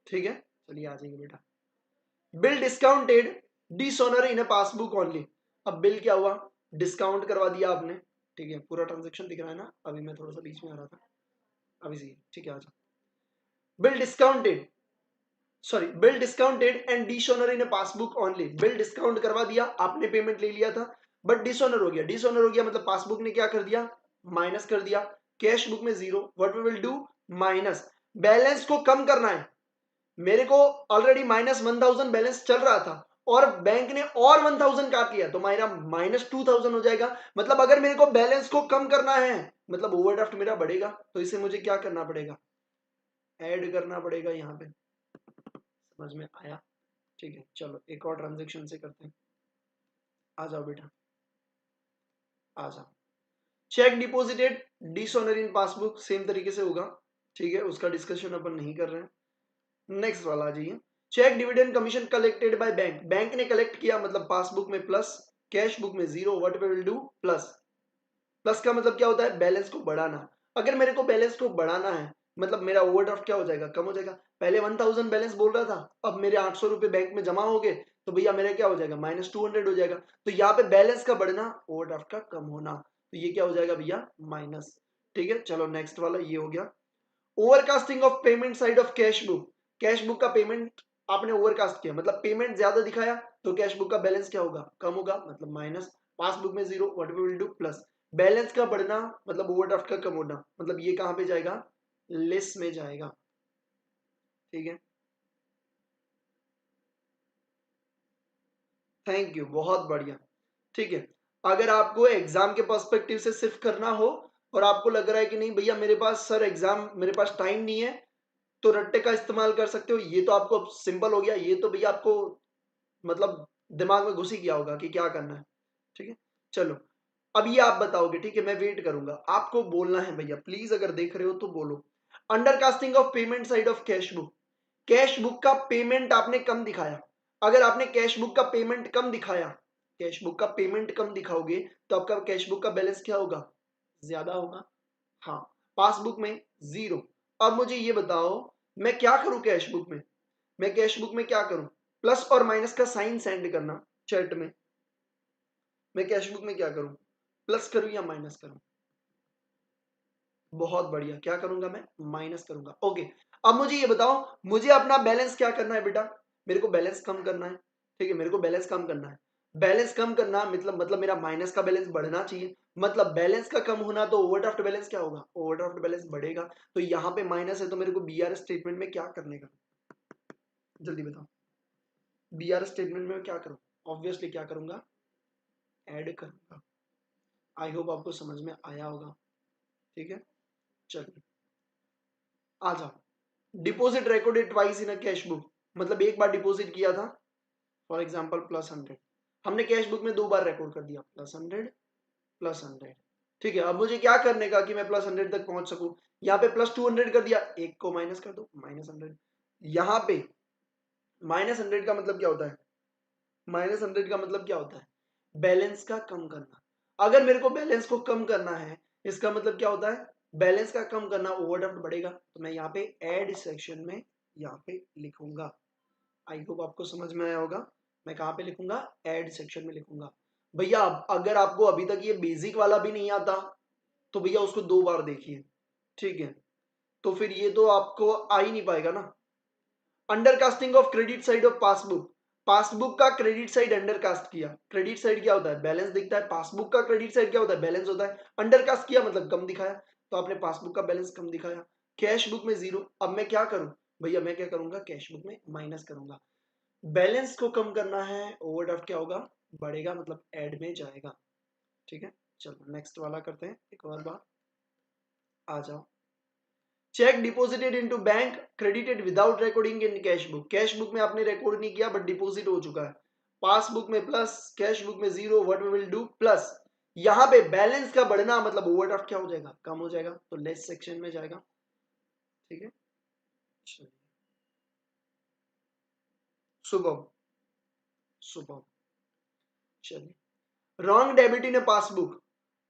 ठीक है, चलिए आ जाइए बेटा। Bill discounted dishonour in a passbook only. अब बिल क्या हुआ? डिस्काउंट करवा दिया आपने। ठीक है, पूरा ट्रांजेक्शन दिख रहा है ना? अभी मैं थोड़ा सा बीच में आ रहा था, अभी सही है। ठीक है, आ जाओ। Bill discounted, sorry, bill discounted and dishonour in a passbook only. Bill discount करवा दिया, आपने पेमेंट ले लिया था, बट डिसऑनर हो गया। डिसऑनर हो गया मतलब पासबुक ने क्या कर दिया? माइनस कर दिया। कैश बुक में 0, what we will do? Minus. Balance को कम करना है। मेरे को ऑलरेडी -1000 बैलेंस चल रहा था और बैंक ने और 1000 काट लिया तो मेरा -2000 हो जाएगा। मतलब अगर मेरे को बैलेंस को कम करना है मतलब ओवरड्राफ्ट मेरा बढ़ेगा, तो इसे मुझे क्या करना पड़ेगा? ऐड करना पड़ेगा यहाँ पे। समझ में आया? ठीक है, चलो एक और ट्रांजेक्शन से करते हैं। आ जाओ बेटा, आ जाओ। Check deposited dishonour in passbook, same तरीके से होगा। ठीक है, उसका डिस्कशन अपन नहीं कर रहे हैं। नेक्स्ट वाला आ जाइए। Cheque dividend commission collected by bank. Bank ने कलेक्ट किया मतलब पासबुक में प्लस, कैश बुक में 0, what we will do? Plus. Plus का मतलब क्या होता है? बैलेंस को बढ़ाना। अगर मेरे को बैलेंस को बढ़ाना है मतलब मेरा ओवरड्राफ्ट क्या हो जाएगा? कम हो जाएगा। पहले 1000 बैलेंस बोल रहा था, अब मेरे 800 रुपए बैंक में जमा हो गए, तो भैया मेरा क्या हो जाएगा? -200 हो जाएगा। तो यहाँ पे बैलेंस का बढ़ना, ओवरड्राफ्ट का कम होना, तो ये क्या हो जाएगा भैया? माइनस। ठीक है, चलो नेक्स्ट वाला ये हो गया। Overcasting of payment side of cash book. Cash book का पेमेंट आपने ओवरकास्ट किया मतलब पेमेंट ज्यादा दिखाया, तो कैश बुक का बैलेंस क्या होगा? कम होगा, मतलब माइनस। पासबुक में 0, what we will do? Plus. Balance का बढ़ना मतलब ओवरड्राफ्ट का कम होना, मतलब ये कहां पे जाएगा? लेस में जाएगा। ठीक है, थैंक यू, बहुत बढ़िया। ठीक है, अगर आपको एग्जाम के पर्सपेक्टिव से सिर्फ करना हो और आपको लग रहा है कि नहीं भैया मेरे पास सर एग्जाम, मेरे पास टाइम नहीं है, तो रट्टे का इस्तेमाल कर सकते हो। ये तो आपको सिंपल हो गया, ये तो भैया आपको मतलब दिमाग में घुस ही गया होगा कि क्या करना है। ठीक है, चलो अब ये आप बताओगे। ठीक है, मैं वेट करूंगा, आपको बोलना है भैया प्लीज, अगर देख रहे हो तो बोलो। Undercasting of payment side of cash book. Cash book का पेमेंट आपने कम दिखाया। अगर आपने कैश बुक का पेमेंट कम दिखाया, कैश बुक का पेमेंट कम दिखाओगे तो आपका कैश बुक का बैलेंस क्या होगा? ज्यादा होगा। हाँ, पासबुक में 0। अब मुझे ये बताओ, मैं क्या करूं कैश बुक में? मैं कैश बुक में क्या करूं? प्लस और माइनस का साइन सेंड करना चैट में। मैं कैश बुक में क्या करूं? प्लस करूं या माइनस करूं? बहुत बढ़िया, क्या करूंगा मैं? माइनस करूंगा। ओके, अब मुझे ये बताओ, मुझे अपना बैलेंस क्या करना है बेटा? मेरे को बैलेंस कम करना है। ठीक है, मेरे को बैलेंस कम करना है। बैलेंस कम करना मतलब मेरा माइनस का बैलेंस बढ़ना चाहिए। मतलब बैलेंस का कम होना तो ओवरड्राफ्ट बैलेंस क्या होगा? ओवरड्राफ्ट बैलेंस बढ़ेगा। तो यहाँ पे माइनस है तो मेरे को बीआर स्टेटमेंट में क्या करने का? जल्दी बताओ। बीआर स्टेटमेंट में क्या करूँ? ऑब्वियसली क्या करूंगा? ऐड करूंगा। आई होप आपको समझ में आया होगा। ठीक है, चलिए आ जाओ। Deposit recorded twice in a cash book, मतलब एक बार डिपॉजिट किया था, फॉर एग्जांपल +100, हमने कैश बुक में 2 बार रिकॉर्ड कर दिया, +100 +100। ठीक है, अब मुझे क्या करने का कि मैं +100 तक पहुंच सकूं? यहाँ पे +200 कर दिया, एक को माइनस कर दो, -100। यहाँ पे -100 का मतलब क्या होता है? -100 का मतलब क्या होता है? बैलेंस का कम करना। अगर मेरे को बैलेंस को कम करना है, इसका मतलब क्या होता है? बैलेंस का कम करना, ओवरड्राफ्ट बढ़ेगा, तो मैं यहाँ पे ऐड सेक्शन में यहाँ पे लिखूंगा। आई होप आपको समझ में आया होगा। मैं कहाँ पे लिखूंगा? ऐड सेक्शन में लिखूंगा। भैया अगर आपको अभी तक ये बेसिक वाला भी नहीं आता तो भैया उसको 2 बार देखिए। ठीक है, तो फिर ये तो आपको आ ही नहीं पाएगा ना। Undercasting of credit side of passbook. Passbook का क्रेडिट साइड अंडरकास्ट किया। क्रेडिट साइड क्या होता है? बैलेंस दिखता है। पासबुक का क्रेडिट साइड क्या होता है? बैलेंस होता है। अंडरकास्ट किया मतलब कम दिखाया, तो आपने पासबुक का बैलेंस कम दिखाया। कैश बुक में 0। अब मैं क्या करूं भैया? मैं क्या करूंगा? कैश बुक में माइनस करूंगा। बैलेंस को कम करना है, ओवरड्राफ्ट क्या होगा? बढ़ेगा, मतलब ऐड में जाएगा। ठीक है, चलो नेक्स्ट वाला करते हैं। एक और बार आ जाओ। Check deposited into bank credited without recording in cash book, cash book में आपने रिकॉर्ड नहीं किया बट डिपॉजिट हो चुका है, पासबुक में प्लस, कैश बुक में zero, what we will do plus, यहां पे बैलेंस का बढ़ना मतलब ओवरड्राफ्ट क्या हो जाएगा, कम हो जाएगा, तो लेस सेक्शन में जाएगा। ठीक है, सुबह सुबह चलिए, wrong debit in passbook,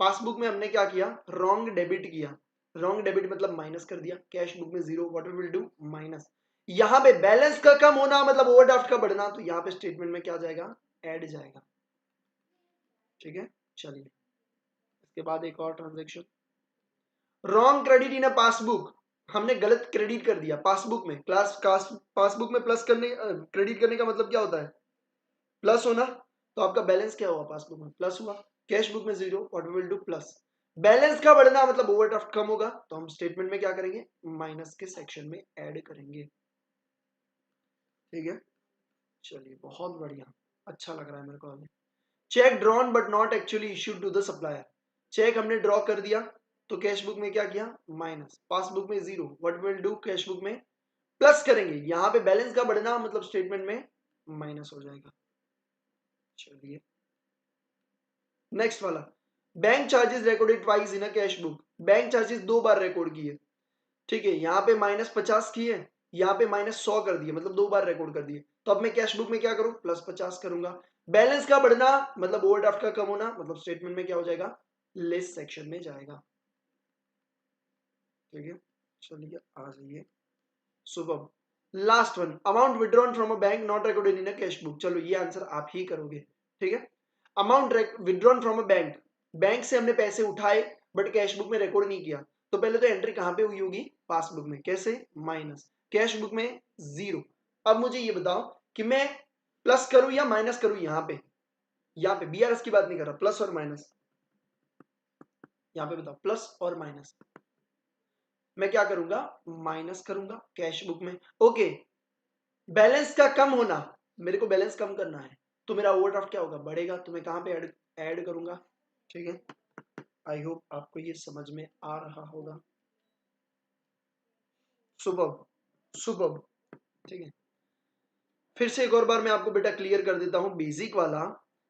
passbook में हमने क्या किया, रॉन्ग डेबिट किया, रॉन्ग डेबिट मतलब माइनस कर दिया, कैश बुक में zero, what we will do minus, यहां पे बैलेंस का कम होना मतलब ओवरड्राफ्ट का बढ़ना, तो यहां पे स्टेटमेंट में क्या जाएगा, ऐड जाएगा। ठीक है, चलिए इसके बाद एक और transaction, wrong credit in a passbook, हमने गलत क्रेडिट कर दिया पासबुक में, पासबुक में प्लस करने, क्रेडिट करने का मतलब क्या होता है, प्लस होना, तो आपका बैलेंस क्या हुआ, पासबुक में प्लस हुआ, कैश बुक में zero, what we will do plus, balance का बढ़ना मतलब ओवरड्राफ्ट कम होगा, तो हम स्टेटमेंट में क्या करेंगे, माइनस के सेक्शन में ऐड करेंगे। ठीक है, चलिए बहुत बढ़िया, अच्छा लग रहा है मेरे को अभी। Cheque drawn but not actually issued to the supplier, cheque हमने ड्रॉ कर दिया तो कैश बुक में क्या किया, माइनस, पासबुक में zero, what will do, cash book में प्लस करेंगे, यहां पे बैलेंस का बढ़ना मतलब स्टेटमेंट में माइनस हो जाएगा। चलिए नेक्स्ट वाला, bank charges recorded twice in a cash book, bank charges दो बार रिकॉर्ड किए। ठीक है, यहाँ पे -50 किए, यहाँ पे -100 कर दिए, मतलब दो बार रिकॉर्ड कर दिए, तो अब मैं कैश बुक में क्या करूं, +50 करूंगा, बैलेंस का बढ़ना मतलब ओवरड्राफ्ट का कम होना, मतलब स्टेटमेंट में क्या हो जाएगा, लेस सेक्शन में जाएगा। ठीक है, चलिए आ जाइए, सुबह last one, amount withdrawn from a bank not recorded in a cash book, चलो ये आंसर आप ही करोगे। ठीक है, amount withdrawn from a bank, bank से हमने पैसे उठाए बट कैश बुक में रिकॉर्ड नहीं किया, तो पहले तो एंट्री कहां पे हुई होगी, पासबुक में, कैसे, माइनस, कैश बुक में जीरो। अब मुझे ये बताओ कि मैं प्लस करूं या माइनस करूं, यहाँ पे बीआरएस की बात नहीं कर रहा, प्लस और माइनस, यहाँ पे बताओ प्लस और माइनस, मैं क्या करूंगा, माइनस करूंगा कैश बुक में। ओके, बैलेंस का कम होना, मेरे को बैलेंस कम करना है, तो मेरा ओवरड्राफ्ट क्या होगा, बढ़ेगा, तो मैं कहां पे ऐड करूंगा। ठीक है, आई होप आपको ये समझ में आ रहा होगा। सुबह सुबह ठीक है, फिर से एक और बार मैं आपको बेटा क्लियर कर देता हूं बेसिक वाला,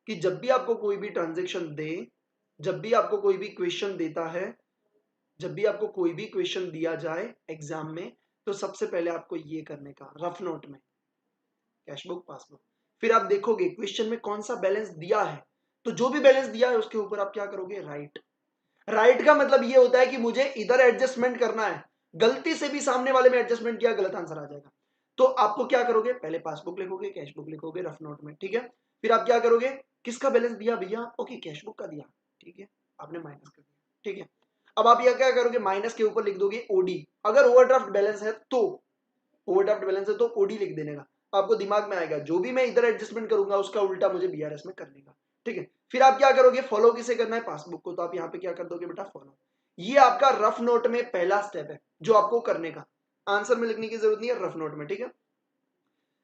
कि जब भी आपको कोई भी ट्रांजेक्शन दे, जब भी आपको कोई भी क्वेश्चन देता है, जब भी आपको कोई भी क्वेश्चन दिया जाए एग्जाम में, तो सबसे पहले आपको ये करने का, रफ नोट में कैश बुक पासबुक, फिर आप देखोगे क्वेश्चन में कौन सा बैलेंस दिया है, तो जो भी बैलेंस दिया है उसके ऊपर आप क्या करोगे, राइट। राइट का मतलब ये होता है कि मुझे इधर एडजस्टमेंट करना है, गलती से भी सामने वाले में एडजस्टमेंट किया, गलत आंसर आ जाएगा, तो आपको क्या करोगे, पहले पासबुक लिखोगे, कैश बुक लिखोगे रफ नोट में। ठीक है, फिर आप क्या करोगे, किसका बैलेंस दिया भैया, ओके कैश बुक का दिया, ठीक है, आपने माइनस कर दिया। ठीक है, अब आप यह क्या करोगे, माइनस के ऊपर लिख दोगे ओडी, अगर ओवरड्राफ्ट बैलेंस है तो, ओवरड्राफ्ट बैलेंस है तो ओडी लिख देने का, आपको दिमाग में आएगा जो भी मैं इधर एडजस्टमेंट करूंगा उसका उल्टा मुझे बीआरएस में करने का। ठीक है, फिर आप क्या करोगे, फॉलो किसे करना है, पासबुक को, तो आप यहाँ पे क्या कर दोगे बेटा, फॉलो। ये आपका रफ नोट में पहला स्टेप है जो आपको करने का, आंसर में लिखने की जरूरत नहीं है, रफ नोट में। ठीक है,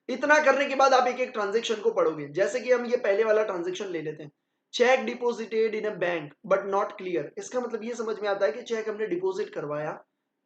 इतना करने के बाद आप एक एक ट्रांजेक्शन को पढ़ोगे, जैसे कि हम ये पहले वाला ट्रांजेक्शन ले लेते हैं, check deposited in a bank but not clear, इसका मतलब ये समझ में आता है कि चेक हमने डिपॉजिट करवाया,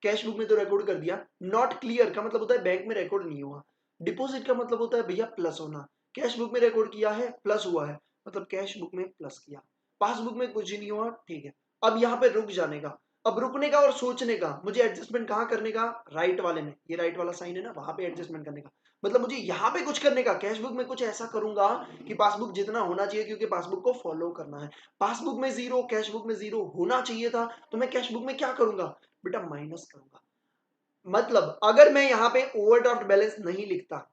कैश बुक में तो रिकॉर्ड कर दिया, नॉट क्लियर का मतलब होता है बैंक में रिकॉर्ड नहीं हुआ, डिपॉजिट का मतलब होता है भैया प्लस होना, कैश बुक में रिकॉर्ड किया है, प्लस हुआ है, मतलब कैश बुक में प्लस किया, पासबुक में कुछ नहीं हुआ। ठीक है, अब यहाँ पे रुक जाने का, अब रुकने का और सोचने का, मुझे एडजस्टमेंट कहाँ करने का, राइट वाले में, ये राइट वाला साइन है ना, वहां पे एडजस्टमेंट करने का, मतलब मुझे यहाँ पे कुछ करने का, कैश बुक में कुछ ऐसा करूंगा कि पासबुक जितना होना चाहिए, क्योंकि पासबुक को फॉलो करना है, पासबुक में जीरो, कैश बुक में जीरो होना चाहिए था, तो मैं कैश बुक में क्या करूंगा बेटा, माइनस करूंगा। मतलब अगर मैं यहाँ पे ओवरड्राफ्ट बैलेंस नहीं लिखता,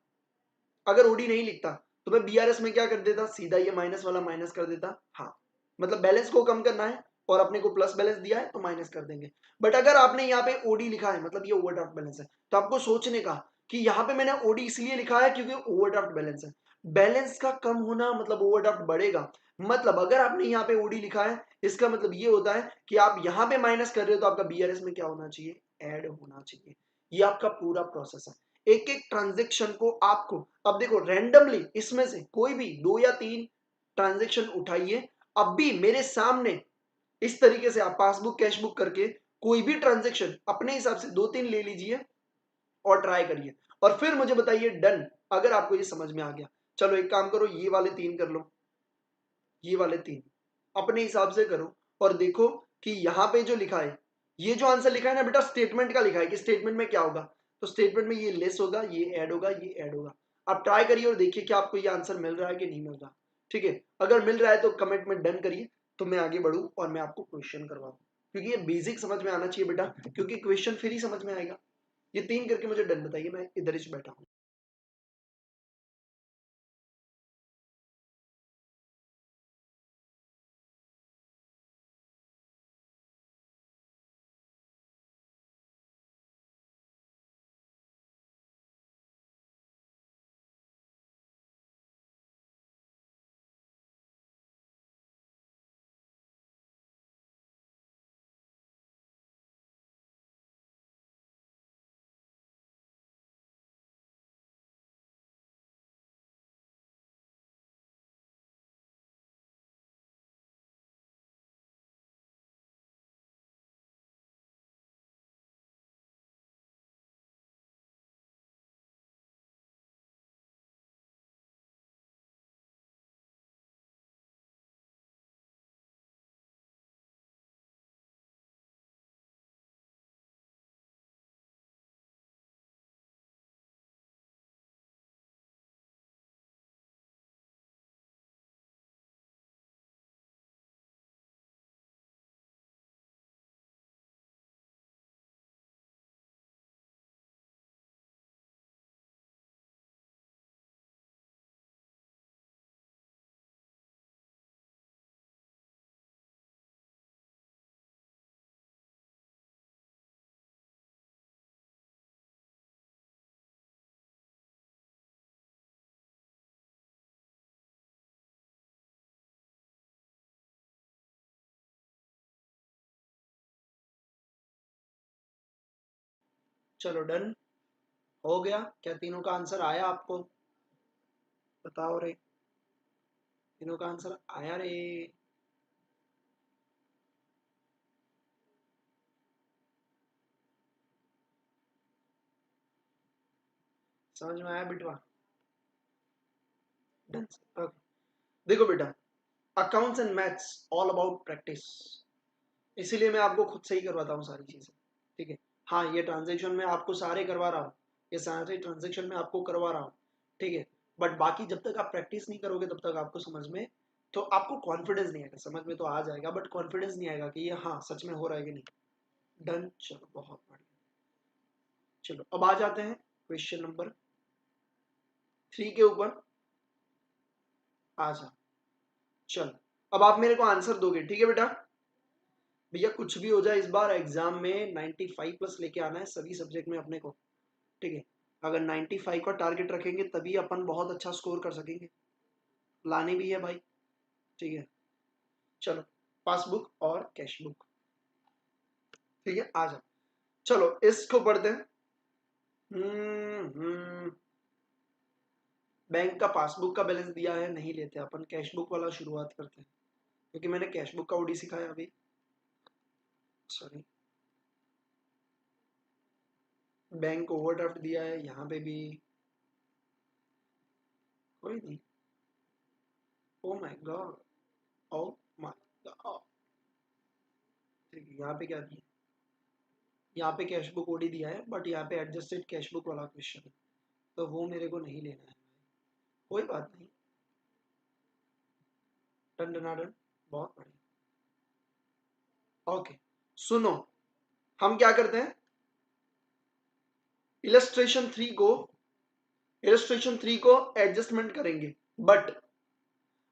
अगर ओडी नहीं लिखता, तो मैं बीआरएस में क्या कर देता, सीधा ये माइनस वाला माइनस कर देता। हाँ, मतलब बैलेंस को कम करना है और अपने को प्लस बैलेंस दिया है तो माइनस कर देंगे, बट अगर आपने यहाँ पे ओडी लिखा है मतलब ये ओवरड्राफ्ट बैलेंस है, तो आपको सोचने का कि यहाँ पे मैंने ओडी इसलिए लिखा है क्योंकि ओवरड्राफ्ट बैलेंस है, बैलेंस का कम होना मतलब ओवरड्राफ्ट बढ़ेगा, मतलब अगर आपने यहाँ पे ओडी लिखा है इसका मतलब ये होता है कि आप यहाँ पे माइनस कर रहे हो तो आपका बीआरएस में क्या होना चाहिए, ऐड होना चाहिए। ये आपका पूरा प्रोसेस है, एक एक ट्रांजेक्शन को आपको, अब देखो रैंडमली इसमें से कोई भी 2 या 3 ट्रांजेक्शन उठाइए, अब भी मेरे सामने इस तरीके से आप पासबुक कैश बुक करके कोई भी ट्रांजेक्शन अपने हिसाब से 2-3 ले लीजिए और ट्राई करिए और फिर मुझे बताइए डन, अगर आपको ये समझ में आ गया। चलो एक काम करो, ये वाले 3 कर लो, ये वाले 3 अपने हिसाब से करो और देखो कि यहाँ पे जो लिखा है, ये जो आंसर लिखा है ना बेटा, स्टेटमेंट का लिखा है कि स्टेटमेंट में क्या होगा। तो स्टेटमेंट में ये लेस होगा, ये ऐड होगा, ये ऐड होगा। आप ट्राई करिए और देखिए कि आपको ये आंसर मिल रहा है कि नहीं मिल रहा। ठीक है, अगर मिल रहा है तो कमेंट में डन करिए, तो मैं आगे बढ़ूं और मैं आपको क्वेश्चन करवाऊं, क्योंकि ये बेसिक समझ में आना चाहिए बेटा, क्योंकि क्वेश्चन फिर ही समझ में आएगा। ये 3 करके मुझे डन बताइए, मैं इधर ही बैठा हूँ। चलो डन हो गया। क्या तीनों का आंसर आया आपको? बताओ रे, तीनों का आंसर आया रे? समझ में आया बिटवा? डन। ओके, देखो बेटा, accounts and maths all about practice, इसीलिए मैं आपको खुद से ही करवाता हूँ सारी चीजें। ठीक है, हाँ ये ट्रांजेक्शन में आपको सारे करवा रहा हूँ, ये सारे ट्रांजेक्शन में आपको करवा रहा हूँ। ठीक है, बट बाकी जब तक आप प्रैक्टिस नहीं करोगे तब तक आपको समझ में, तो आपको कॉन्फिडेंस नहीं आएगा। समझ में तो आ जाएगा बट कॉन्फिडेंस नहीं आएगा कि ये हाँ सच में हो रहा है कि नहीं। डन, चलो बहुत बढ़िया। चलो अब आ जाते हैं क्वेश्चन नंबर 3 के ऊपर। आ जा, चल अब आप मेरे को आंसर दोगे, ठीक है बेटा? भैया कुछ भी हो जाए, इस बार एग्जाम में 95 प्लस लेके आना है सभी सब्जेक्ट में अपने को। ठीक है, अगर 95 का टारगेट रखेंगे तभी अपन बहुत अच्छा स्कोर कर सकेंगे, लाने भी है भाई। ठीक है, चलो पासबुक और कैश बुक। ठीक है, आ जाओ, चलो इसको पढ़ते हैं। बैंक का पासबुक का बैलेंस दिया है, नहीं लेते अपन, कैश बुक वाला शुरुआत करते हैं, क्योंकि मैंने कैश बुक का ओडी सिखाया अभी। सॉरी, बैंक ओवरड्राफ्ट दिया है यहाँ पे भी, कोई नहीं। Oh my God, oh my God. ठीक है, यहाँ पे क्या दिया? यहाँ पे कैश बुक ओडी दिया है बट यहाँ पे एडजस्टेड कैश बुक वाला क्वेश्चन है, तो वो मेरे को नहीं लेना है। कोई बात नहीं, डन डनाडन, बहुत बढ़िया। ओके, सुनो, हम क्या करते हैं, इलस्ट्रेशन 3 को, इलस्ट्रेशन 3 को एडजस्टमेंट करेंगे, बट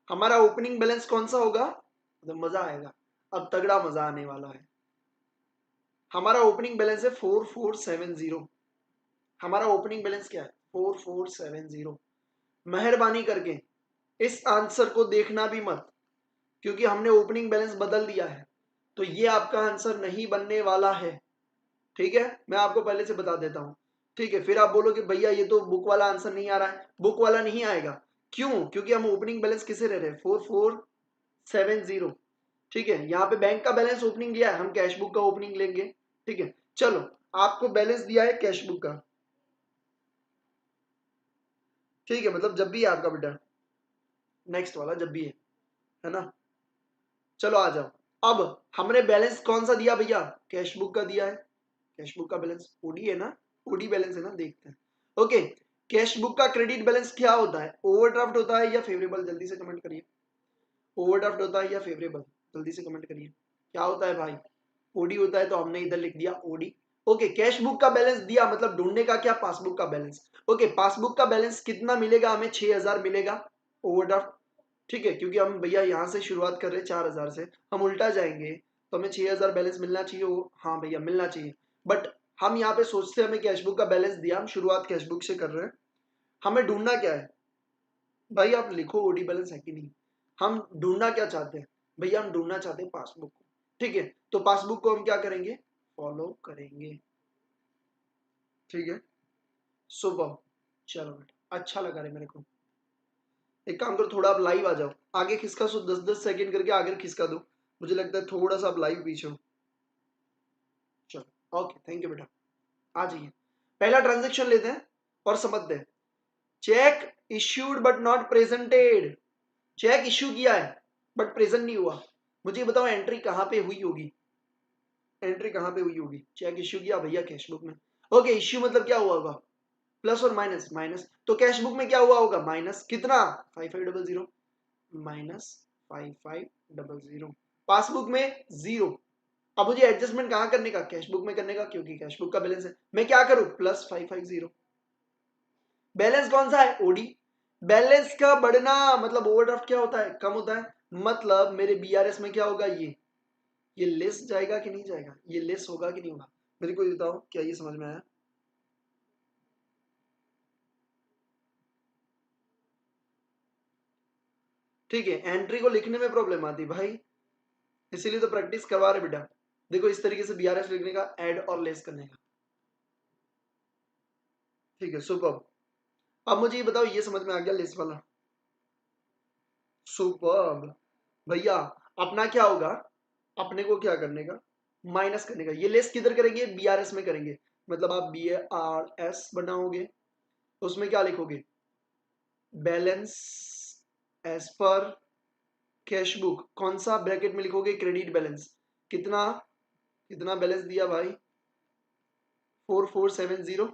हमारा ओपनिंग बैलेंस कौन सा होगा? तो मजा आएगा, अब तगड़ा मजा आने वाला है। हमारा ओपनिंग बैलेंस है 4470। हमारा ओपनिंग बैलेंस क्या है? 4470। मेहरबानी करके इस आंसर को देखना भी मत, क्योंकि हमने ओपनिंग बैलेंस बदल दिया है, तो ये आपका आंसर नहीं बनने वाला है। ठीक है, मैं आपको पहले से बता देता हूं। ठीक है, फिर आप बोलोगे भैया ये तो बुक वाला आंसर नहीं आ रहा है, बुक वाला नहीं आएगा। क्यों? क्योंकि हम ओपनिंग बैलेंस किसे ले रहे हैं? 4470। ठीक है, यहाँ पे बैंक का बैलेंस ओपनिंग दिया है, हम कैश बुक का ओपनिंग लेंगे। ठीक है, चलो आपको बैलेंस दिया है कैश बुक का। ठीक है, मतलब जब भी है आपका बेटा, नेक्स्ट वाला जब भी है ना। चलो आ जाओ, अब हमने बैलेंस कौन सा दिया भैया, कैश बुक का दिया है। कैश बुक का बैलेंस ओडी है ना, ओडी बैलेंस है ना, देखते हैं। ओके, कैश बुक का क्रेडिट बैलेंस क्या होता है, ओवरड्राफ्ट होता है या फेवरेबल, जल्दी से कमेंट करिए। ओवरड्राफ्ट होता है या फेवरेबल, जल्दी से कमेंट करिए। क्या होता है भाई, ओडी होता है, तो हमने इधर लिख दिया ओडी। ओके, कैश बुक का बैलेंस दिया, मतलब ढूंढने का क्या, पासबुक का बैलेंस। ओके, पासबुक का बैलेंस कितना मिलेगा हमें, 6000 मिलेगा ओवरड्राफ्ट। ठीक है, क्योंकि हम भैया यहाँ से शुरुआत कर रहे हैं 4000 से, हम उल्टा जाएंगे तो हमें 6000 बैलेंस मिलना चाहिए। हाँ भैया मिलना चाहिए, बट हम यहाँ पे सोचते हैं हमें कैश बुक का बैलेंस दिया, हम शुरुआत कैश बुक से कर रहे हैं। हमें ढूंढना क्या है भाई, आप लिखो ओडी बैलेंस है कि नहीं। हम ढूंढना क्या चाहते हैं भैया, हम ढूंढना चाहते हैं पासबुक को। ठीक है, तो पासबुक को हम क्या करेंगे, फॉलो करेंगे। ठीक है, सुबह, चलो बेटा अच्छा लगा रहे मेरे को। एक काम करो, थोड़ा आप लाइव आ जाओ, आगे खिसका सो 10-10 सेकंड करके आगे खिसका दो, मुझे लगता है थोड़ा सा आप लाइव पीछे हो। चलो ओके, थैंक यू बेटा, आ जाइए। पहला ट्रांजेक्शन लेते हैं और समझते हैं। Cheque issued but not presented, cheque issue किया है बट प्रेजेंट नहीं हुआ। मुझे बताओ एंट्री कहां पे हुई होगी, एंट्री कहां पे हुई होगी, चेक इश्यू किया भैया कैश बुक में। ओके, इश्यू मतलब क्या हुआ होगा, प्लस और माइनस, माइनस, तो कैश बुक में क्या हुआ होगा, माइनस कितना, 5500, माइनस 5500, पासबुक में जीरो। अब मुझे एडजस्टमेंट कहां करने का, कैश बुक में करने का, क्योंकि कैश बुक का बैलेंस है। मैं क्या करूं, प्लस 550, बैलेंस कौन सा है, ओडी। बैलेंस का बढ़ना मतलब ओवरड्राफ्ट क्या होता है, कम होता है, मतलब मेरे बीआरएस में क्या होगा, ये लेस जाएगा कि नहीं जाएगा, ये लेस होगा कि नहीं होगा, मेरे को बताओ, क्या ये समझ में आया। ठीक है, एंट्री को लिखने में प्रॉब्लम आती भाई, इसीलिए तो प्रैक्टिस करवा रहे बेटा। देखो इस तरीके से बीआरएस लिखने का, ऐड और लेस करने का। ठीक है, सुपर। अब मुझे ये बताओ, ये समझ में आ गया लेस वाला, सुपर। भैया अपना क्या होगा, अपने को क्या करने का, माइनस करने का। ये लेस किधर करेंगे, बीआरएस में करेंगे, मतलब आप बीआरएस बनाओगे, उसमें क्या लिखोगे, balance as per cash book, कौन सा ब्रैकेट में लिखोगे, क्रेडिट बैलेंस। कितना, कितना बैलेंस दिया भाई, 4470,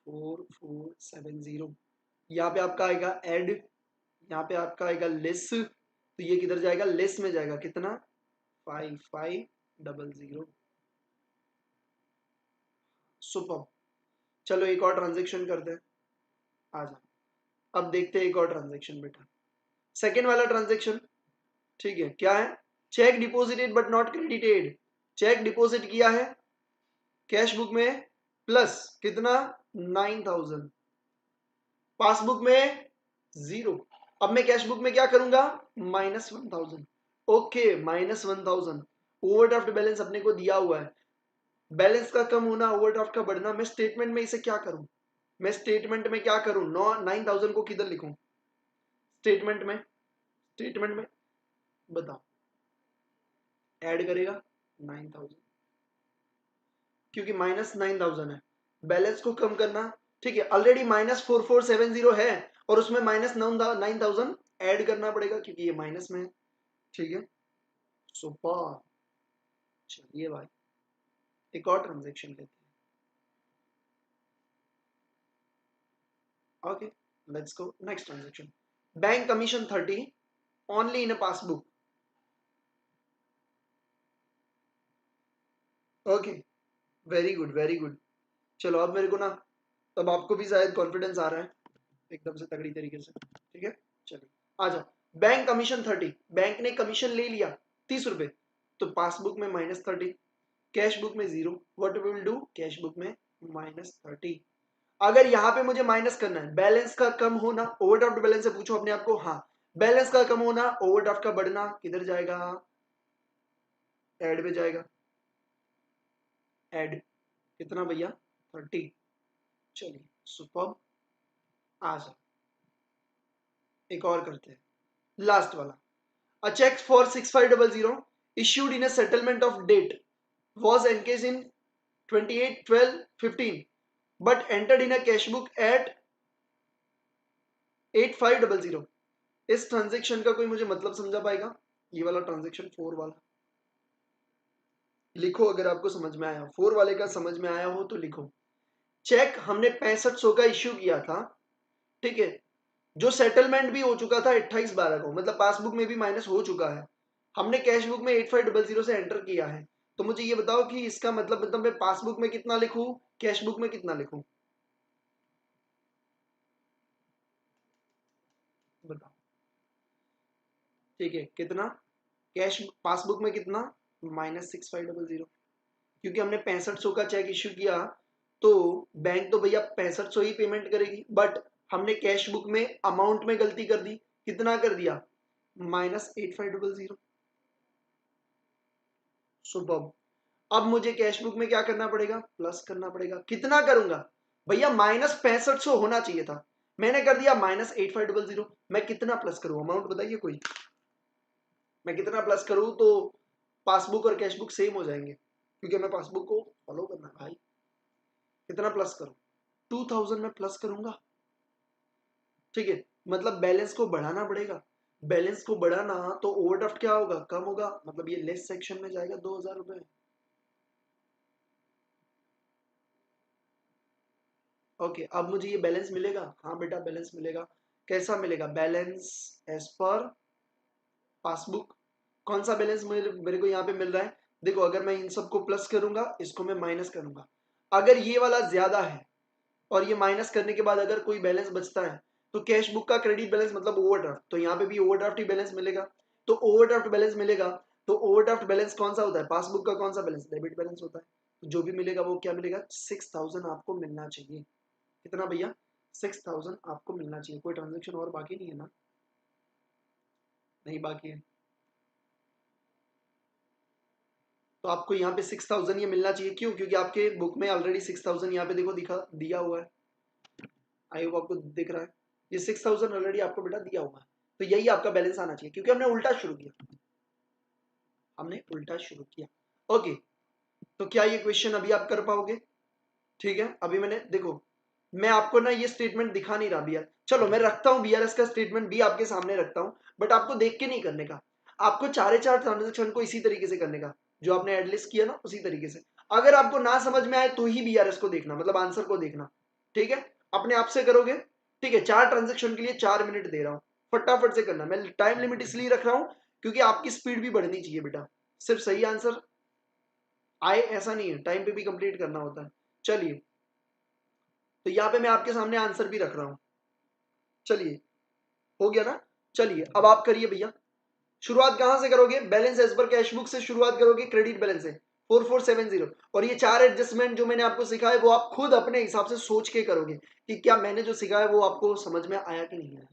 4470। यहाँ पे आपका आएगा एड, यहाँ पे आपका आएगा लेस, तो ये किधर जाएगा, लेस में जाएगा, कितना, 5500। सुपर। चलो एक और ट्रांजेक्शन करते हैं, आ जाओ। अब देखते हैं एक और ट्रांजेक्शन बेटा, सेकेंड वाला ट्रांजेक्शन। ठीक है, क्या है, cheque deposited but not credited, cheque deposit किया है कैश बुक में, प्लस कितना, 9000, पासबुक में जीरो। अब मैं कैश बुक में क्या करूंगा, -1000। ओके, -1000, ओवरड्राफ्ट बैलेंस अपने को दिया हुआ है, बैलेंस का कम होना, ओवरड्राफ्ट का बढ़ना, मैं स्टेटमेंट में इसे क्या करूं, मैं स्टेटमेंट में क्या करूं, 9000 को किधर लिखूं, स्टेटमेंट में, स्टेटमेंट में बताओ, ऐड करेगा 9000, क्योंकि -9000 है, बैलेंस को कम करना। ठीक है, ऑलरेडी -4470 है, और उसमें -9000 ऐड करना पड़ेगा, क्योंकि ये माइनस में है। ठीक है, सुपर। चलिए भाई, एक और ट्रांजेक्शन लेते हैं। Okay, let's go next transaction. Bank commission 30 only in a passbook. Okay, very good very good. चलो अब मेरे को ना, तब आपको भी शायद कॉन्फिडेंस आ रहा है एकदम से तगड़ी तरीके से। ठीक है, चलिए आ जाओ। बैंक कमीशन 30, बैंक ने कमीशन ले लिया 30 रुपए, तो पासबुक में -30, कैश बुक में zero. What we will do, cash book में -30। अगर यहाँ पे मुझे माइनस करना है, बैलेंस का कम होना, ओवरड्राफ्ट बैलेंस से पूछो अपने आप को, हाँ, बैलेंस का कम होना, ओवरड्राफ्ट का बढ़ना, किधर जाएगा, ऐड पे जाएगा, ऐड, कितना भैया, 30। चलिए सुपर, आ जाओ, एक और करते हैं, लास्ट वाला। A check for 6500 issued in a settlement of date was encased in 28/12/15 but entered in a cash book at 8500. इस ट्रांजेक्शन का कोई मुझे मतलब समझा पाएगा? ये वाला ट्रांजेक्शन 4 वाला लिखो अगर आपको समझ में आया। 4 वाले का समझ में आया हो तो लिखो। चेक हमने 6500 का इश्यू किया था, ठीक है, जो सेटलमेंट भी हो चुका था 28/12 को, मतलब पासबुक में भी माइनस हो चुका है। हमने कैश बुक में 8500 से एंटर किया है। तो मुझे ये बताओ कि इसका मतलब मैं पासबुक में कितना लिखूं, कैश बुक में कितना लिखूं? बताओ। ठीक है, कितना कैश पासबुक में कितना? -6500, क्योंकि हमने 6500 का चेक इश्यू किया तो बैंक तो भैया 6500 ही पेमेंट करेगी, बट हमने कैश बुक में अमाउंट में गलती कर दी। कितना कर दिया? -8500। सुबह अब मुझे कैश बुक में क्या करना पड़ेगा? प्लस करना पड़ेगा। कितना करूंगा भैया? -6500 होना चाहिए था, मैंने कर दिया -8500। मैं कितना प्लस करूं? अमाउंट बताइए कोई। मैं कितना प्लस करूं तो पासबुक और कैश बुक सेम हो जाएंगे, क्योंकि मैं पासबुक को फॉलो करना है भाई। कितना प्लस करूं? 2000 में प्लस करूंगा, ठीक है, मतलब बैलेंस को बढ़ाना पड़ेगा। बैलेंस को बढ़ाना तो ओवरड्राफ्ट क्या होगा? कम होगा, मतलब ये लेस सेक्शन में जाएगा 2000 रुपए। ओके, अब मुझे ये बैलेंस मिलेगा? हाँ बेटा बैलेंस मिलेगा। कैसा मिलेगा? Balance as per passbook. कौन सा बैलेंस मेरे को यहाँ पे मिल रहा है? देखो, अगर मैं इन सबको प्लस करूंगा, इसको मैं माइनस करूंगा, अगर ये वाला ज्यादा है और ये माइनस करने के बाद अगर कोई बैलेंस बचता है तो कैश बुक का क्रेडिट बैलेंस मतलब ओवरड्राफ्ट, तो यहाँ पे भी ओवरड्राफ्ट ही बैलेंस मिलेगा। तो ओवरड्राफ्ट बैलेंस मिलेगा, तो ओवरड्राफ्ट बैलेंस कौन सा होता है? पासबुक का कौन सा बैलेंस? डेबिट बैलेंस होता है। तो जो भी मिलेगा वो क्या मिलेगा? 6000 आपको मिलना चाहिए। कितना भैया? 6000 आपको मिलना चाहिए। कोई ट्रांजेक्शन और बाकी नहीं है ना? नहीं बाकी है, तो आपको यहाँ पे 6000 ये मिलना चाहिए। क्यों? क्योंकि आपके बुक में ऑलरेडी 6000 यहाँ पे देखो दिखा दिया हुआ है। आई होप आपको दिख रहा है, ये 6000 ऑलरेडी आपको बेटा दिया हुआ है। तो यही आपका बैलेंस आना चाहिए, क्योंकि हमने उल्टा शुरू किया। हमने उल्टा शुरू किया। ओके, तो क्या ये क्वेश्चन अभी आप कर पाओगे? ठीक है, अभी मैंने देखो, मैं आपको ना ये स्टेटमेंट दिखा नहीं रहा बीआर, चलो मैं रखता हूँ बीआरएस का स्टेटमेंट भी आपके सामने रखता हूँ, बट आपको देख के नहीं करने का। आपको चारे चार ट्रांजेक्शन को इसी तरीके से करने का, जो आपने एडलिस्ट किया ना उसी तरीके से। अगर आपको ना समझ में आए तो ही बीआरएस को देखना, मतलब आंसर को देखना। ठीक है, अपने आप से करोगे। ठीक है, 4 ट्रांजेक्शन के लिए 4 मिनट दे रहा हूँ, फटाफट से करना। मैं टाइम लिमिट इसलिए रख रहा हूँ क्योंकि आपकी स्पीड भी बढ़नी चाहिए बेटा। सिर्फ सही आंसर आए ऐसा नहीं है, टाइम पे भी कंप्लीट करना होता है। चलिए, तो यहाँ पे मैं आपके सामने आंसर भी रख रहा हूँ। चलिए, हो गया ना? चलिए अब आप करिए भैया। शुरुआत कहां से करोगे? Balance as per cash book से शुरुआत करोगे, क्रेडिट बैलेंस से 4470। और ये 4 एडजस्टमेंट जो मैंने आपको सिखाया वो आप खुद अपने हिसाब से सोच के करोगे कि क्या मैंने जो सिखाया वो आपको समझ में आया कि नहीं आया।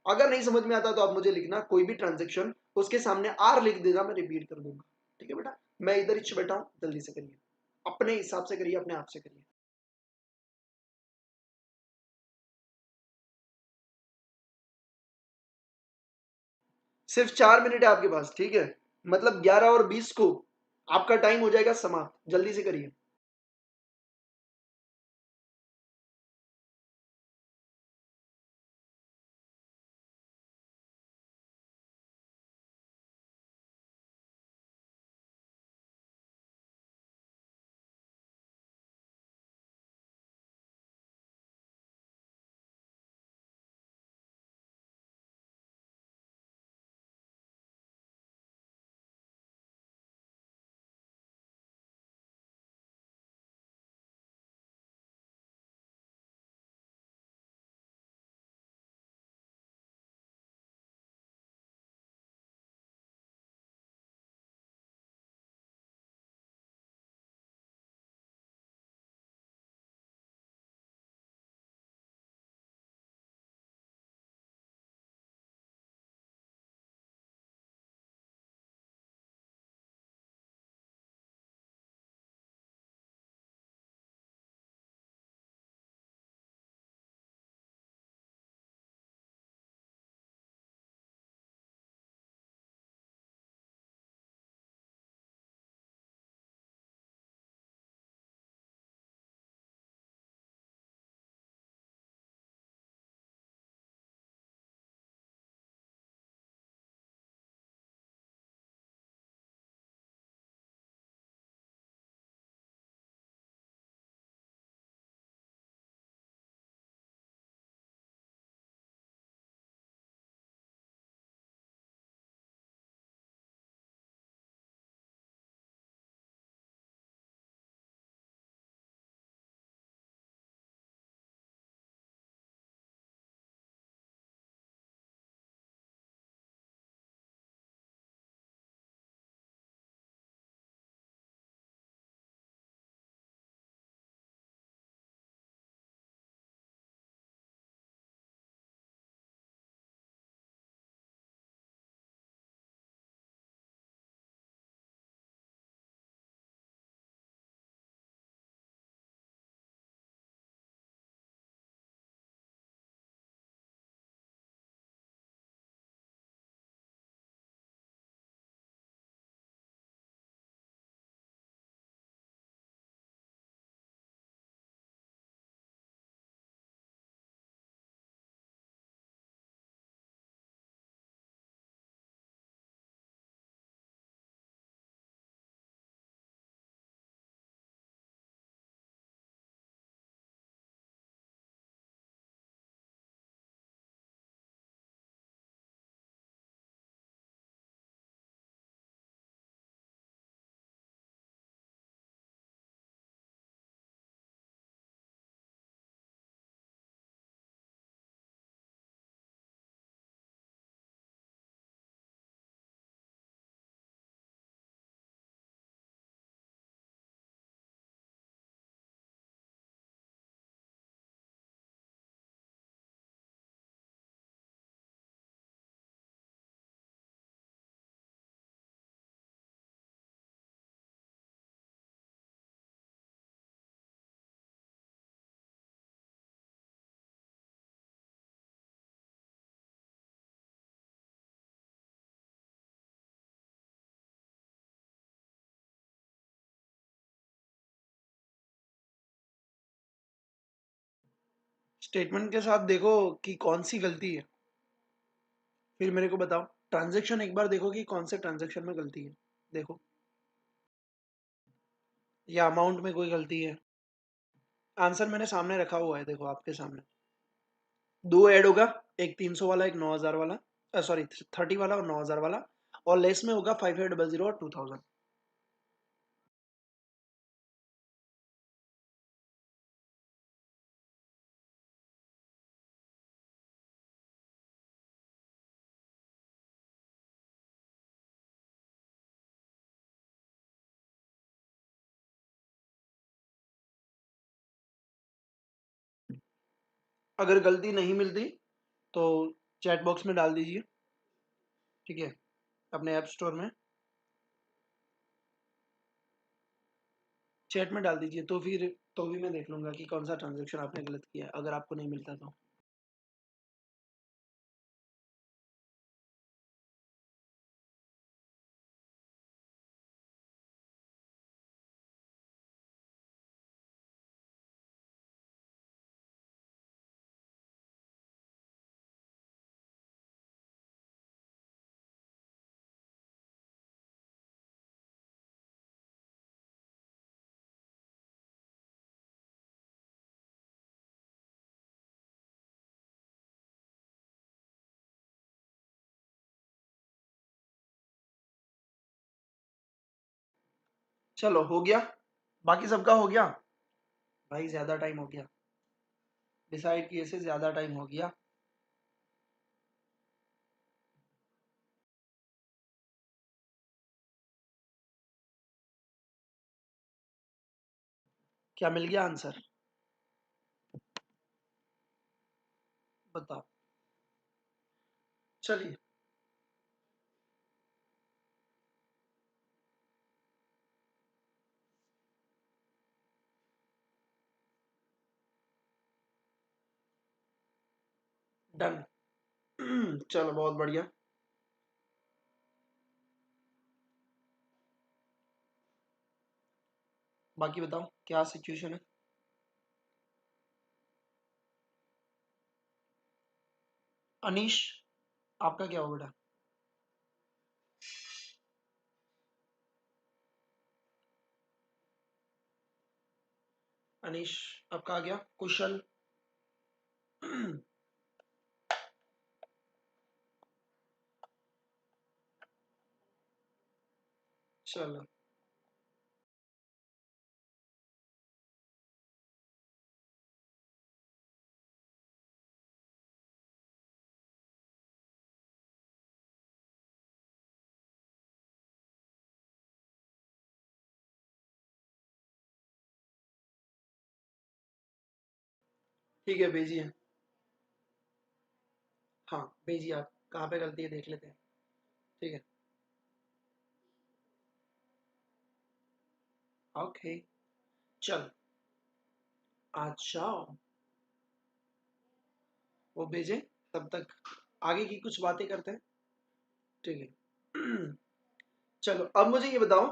अगर नहीं समझ में आता तो आप मुझे लिखना, कोई भी ट्रांजेक्शन उसके सामने आर लिख देना, मैं रिपीट कर दूंगा। ठीक है बेटा, मैं इधर ही बैठा हूं, जल्दी से करिए, अपने हिसाब से करिए, अपने आप से करिए। सिर्फ 4 मिनट है आपके पास, ठीक है, मतलब 11 और 20 को आपका टाइम हो जाएगा समाप्त। जल्दी से करिए। स्टेटमेंट के साथ देखो कि कौन सी गलती है, फिर मेरे को बताओ। ट्रांजैक्शन एक बार देखो कि कौन से ट्रांजैक्शन में गलती है, देखो, या अमाउंट में कोई गलती है। आंसर मैंने सामने रखा हुआ है, देखो आपके सामने। दो ऐड होगा, एक 300 वाला, एक 9000 वाला, सॉरी 30 वाला और 9000 वाला, और लेस में होगा 5800 और 2000। अगर गलती नहीं मिलती तो चैट बॉक्स में डाल दीजिए, ठीक है, अपने ऐप स्टोर में चैट में डाल दीजिए, तो फिर तो भी मैं देख लूंगा कि कौन सा ट्रांजेक्शन आपने गलत किया है, अगर आपको नहीं मिलता तो। चलो हो गया, बाकी सबका हो गया। भाई ज्यादा टाइम हो गया, डिसाइड किए से ज्यादा टाइम हो गया। क्या मिल गया आंसर, बताओ। चलिए, डन। चलो बहुत बढ़िया। बाकी बताओ क्या सिचुएशन है। अनीश, आपका क्या हो बेटा। अनीश आपका आ गया। कुशल, चलो ठीक है, भेजिए। हाँ भेजिए, आप कहाँ पे गलती है देख लेते हैं, ठीक है। ओके, चल आज जाओ, वो भेजे, तब तक आगे की कुछ बातें करते हैं, ठीक है। चलो अब मुझे ये बताओ,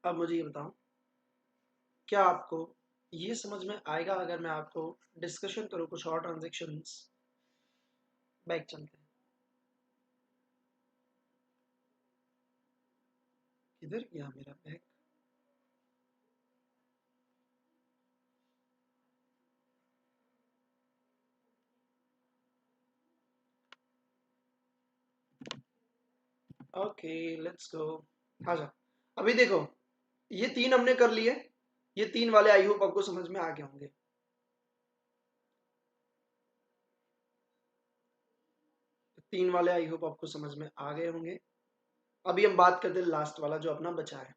अब मुझे ये बताओ, क्या आपको ये समझ में आएगा अगर मैं आपको डिस्कशन करूँ कुछ और ट्रांजेक्शन्स। बैक चलते हैं, किधर गया मेरा बैग। Okay let's go. हाँ जा, अभी देखो, ये तीन हमने कर लिए, ये तीन वाले आई होप आपको समझ में आ गए होंगे। तीन वाले आई होप आपको समझ में आ गए होंगे। अभी हम बात करते हैं लास्ट वाला जो अपना बचा है,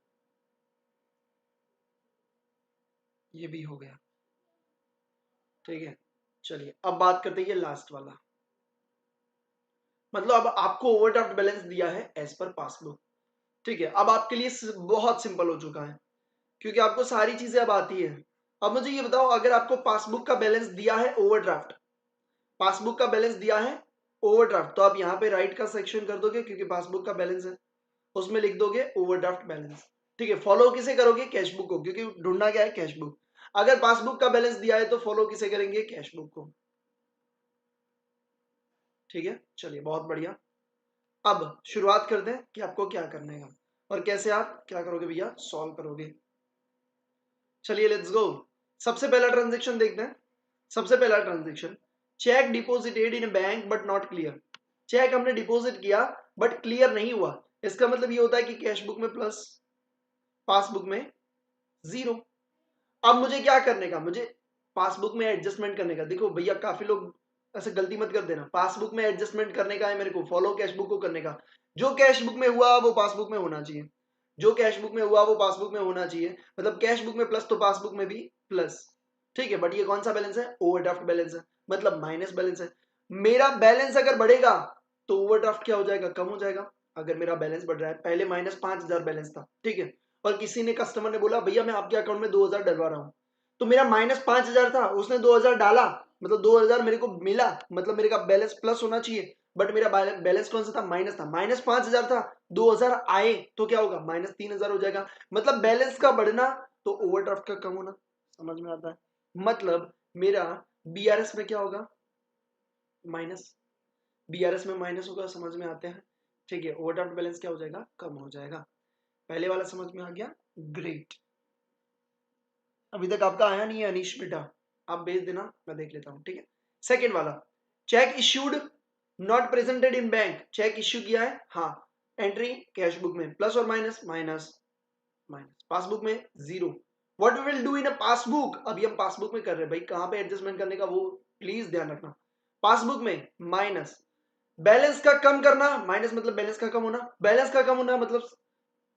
ये भी हो गया, ठीक है। चलिए अब बात करते हैं ये लास्ट वाला, मतलब अब आपको ओवरड्राफ्ट बैलेंस दिया है एज पर पासबुक, ठीक है। अब आपके लिए बहुत सिंपल हो चुका है, क्योंकि आपको सारी चीजें अब आती है। अब मुझे ये बताओ, अगर आपको पासबुक का बैलेंस दिया है ओवरड्राफ्ट, पासबुक का बैलेंस दिया है ओवरड्राफ्ट, तो आप यहाँ पे राइट का सेक्शन कर दोगे, क्योंकि पासबुक का बैलेंस है, उसमें लिख दोगे ओवरड्राफ्ट बैलेंस, ठीक है। फॉलो किसे करोगे, कैश बुक को, क्योंकि ढूंढना क्या है, कैश बुक। अगर पासबुक का बैलेंस दिया है तो फॉलो किसे करेंगे, कैश बुक को। ठीक है, चलिए बहुत बढ़िया। अब शुरुआत करते हैं कि आपको क्या करने का और कैसे आप क्या करोगे भैया, सॉल्व करोगे। चलिए लेट्स गो। सबसे पहला ट्रांजेक्शन देखते हैं। सबसे पहला transaction, cheque deposited in bank but not clear. Cheque हमने डिपॉजिट किया बट क्लियर नहीं हुआ, इसका मतलब ये होता है कि कैश बुक में प्लस, पासबुक में जीरो। अब मुझे क्या करने का, मुझे पासबुक में एडजस्टमेंट करने का। देखो भैया काफी लोग ऐसे गलती मत कर देना, पासबुक में एडजस्टमेंट करने का है मेरे को, फॉलो कैश बुक को करने का। जो कैश बुक में हुआ वो पासबुक में होना चाहिए, जो कैश बुक में हुआ वो पासबुक में होना चाहिए। मतलब कैश बुक में प्लस तो पासबुक में भी प्लस। ठीक है, बट ये कौन सा बैलेंस है, ओवरड्राफ्ट बैलेंस है, मतलब माइनस बैलेंस है। मेरा बैलेंस अगर बढ़ेगा तो ओवरड्राफ्ट क्या हो जाएगा, कम हो जाएगा। अगर मेरा बैलेंस बढ़ रहा है, पहले -5,000 बैलेंस था, ठीक है, और किसी ने, कस्टमर ने बोला भैया मैं आपके अकाउंट में 2,000 डलवा रहा हूँ, तो मेरा -5,000 था, उसने 2,000 डाला, मतलब 2,000 मेरे को मिला, मतलब मेरे का बैलेंस प्लस होना चाहिए, बट मेरा बैलेंस कौन सा था, माइनस था। -5,000 था, 2,000 आए तो क्या होगा, -3,000 हो जाएगा। मतलब बैलेंस का बढ़ना तो ओवरड्राफ्ट का कम होना, समझ में आता है। मतलब मेरा बीआरएस में क्या होगा, माइनस, बीआरएस में माइनस होगा, समझ में आते हैं। ठीक है, ओवरड्राफ्ट बैलेंस क्या हो जाएगा, कम हो जाएगा। पहले वाला समझ में आ गया, ग्रेट। अभी तक आपका आया नहीं है अनीश बेटा, आप भेज देना, मैं देख लेता हूँ, ठीक है। सेकेंड वाला, cheque issued not presented in bank. Cheque issue किया है, हाँ, एंट्री कैश बुक में प्लस और माइनस, माइनस माइनस, पासबुक में zero. What we will do in a passbook, अभी हम पासबुक में कर रहे हैं भाई, कहां पे एडजस्टमेंट करने का वो प्लीज ध्यान रखना। पासबुक में माइनस, बैलेंस का कम करना, माइनस मतलब बैलेंस का कम होना, बैलेंस का कम होना मतलब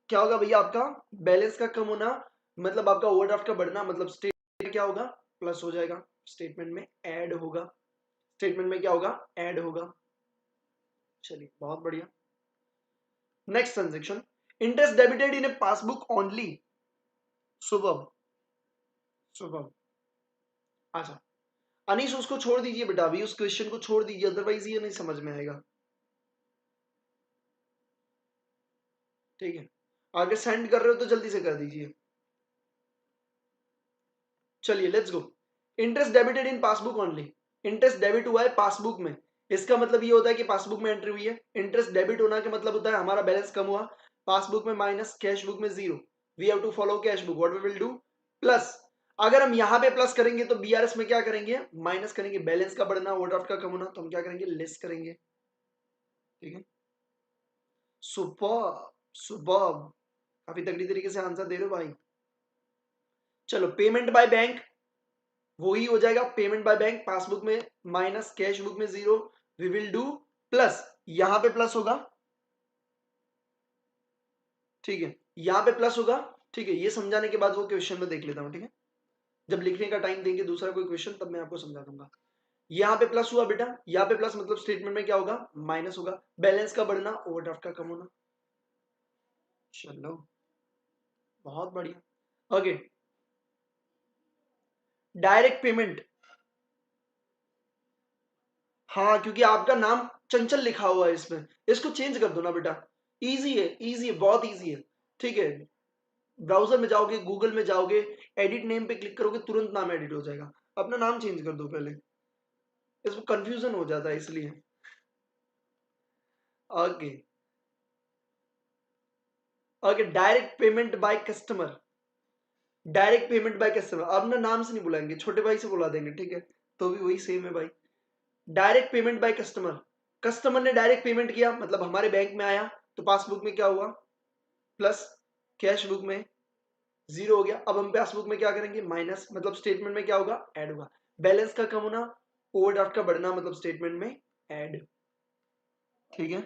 क्या होगा भैया, आपका बैलेंस का कम होना मतलब आपका ओवरड्राफ्ट का बढ़ना, मतलब स्टेटमेंट क्या होगा, प्लस हो जाएगा, स्टेटमेंट में ऐड होगा, स्टेटमेंट में क्या होगा, ऐड होगा। चलिए बहुत बढ़िया। नेक्स्ट ट्रांजेक्शन, इंटरेस्ट डेबिटेड इन ए पासबुक ओनली। सुबह सुबह, अच्छा अनीश उसको छोड़ दीजिए बेटा, अभी उस क्वेश्चन को छोड़ दीजिए, अदरवाइज ये नहीं समझ में आएगा। ठीक है, अगर सेंड कर रहे हो तो जल्दी से कर दीजिए। चलिए let's go. Interest debited in passbook only, interest debit हुआ है पासबुक में, इसका मतलब ये होता है कि पासबुक में एंट्री हुई है। इंटरेस्ट डेबिट होना का मतलब होता है हमारा बैलेंस कम हुआ, पासबुक में माइनस, कैश बुक में zero. We have to follow cash book, what we will do, plus. अगर हम यहां पे प्लस करेंगे तो बीआरएस में क्या करेंगे, माइनस करेंगे। बैलेंस का बढ़ना, ओवरड्राफ्ट का कम होना, तो हम क्या करेंगे, लेस करेंगे। ठीक है, सुपर सुपर, काफी तगड़ी तरीके से आंसर दे रहे हो भाई। चलो पेमेंट बाय बैंक, वही हो जाएगा पेमेंट बाय बैंक, पासबुक में माइनस, कैश बुक में zero. We will do plus, यहां पे प्लस होगा, ठीक है, यहां पे प्लस होगा। ठीक है, ये समझाने के बाद वो क्वेश्चन में देख लेता हूं, ठीक है, जब लिखने का टाइम देंगे दूसरा कोई क्वेश्चन तब मैं आपको समझा दूंगा। यहां पे प्लस हुआ बेटा, यहां पे प्लस मतलब स्टेटमेंट में क्या होगा, माइनस होगा। बैलेंस का बढ़ना, ओवरड्राफ्ट का कम होना। चलो बहुत बढ़िया। ओके, डायरेक्ट पेमेंट, हाँ क्योंकि आपका नाम चंचल लिखा हुआ है इसमें, इसको चेंज कर दो ना बेटा। इजी है, इजी है, बहुत इजी है। ठीक है, ब्राउजर में जाओगे, गूगल में जाओगे, एडिट नेम पे क्लिक करोगे, तुरंत नाम एडिट हो जाएगा। अपना नाम चेंज कर दो पहले, इसमें कंफ्यूजन हो जाता है इसलिए। Okay, okay, direct payment by customer, direct payment by customer, अब ना नाम से नहीं बुलाएंगे, छोटे भाई से बुला देंगे, ठीक है, तो भी वही सेम है भाई। Direct payment by customer, customer ने डायरेक्ट पेमेंट किया मतलब हमारे बैंक में आया, तो पासबुक में क्या हुआ, प्लस, कैश बुक में जीरो हो गया। अब हम पासबुक में क्या करेंगे, माइनस, मतलब स्टेटमेंट में क्या होगा, ऐड होगा। बैलेंस का कम होना, ओवरड्राफ्ट का बढ़ना, मतलब स्टेटमेंट में ऐड। ठीक है,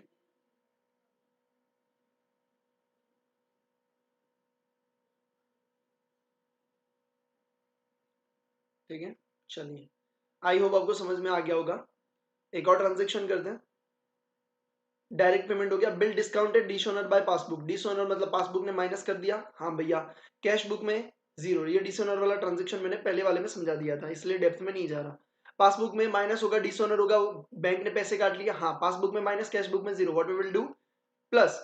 ठीक है, चलिए आई होप आपको समझ में आ गया होगा। एक और ट्रांजेक्शन करते हैं। डायरेक्ट पेमेंट हो गया, bill discounted dishonour bye passbook. Dishonour मतलब पासबुक ने माइनस कर दिया, हाँ भैया। कैश बुक में जीरो, ये डिसऑनर वाला ट्रांजेक्शन मैंने पहले वाले में समझा दिया था, इसलिए डेप्थ में नहीं जा रहा। पासबुक में माइनस होगा, डिसऑनर होगा, बैंक ने पैसे काट लिया, हाँ, पासबुक में माइनस, कैश बुक में zero. What we will do, plus.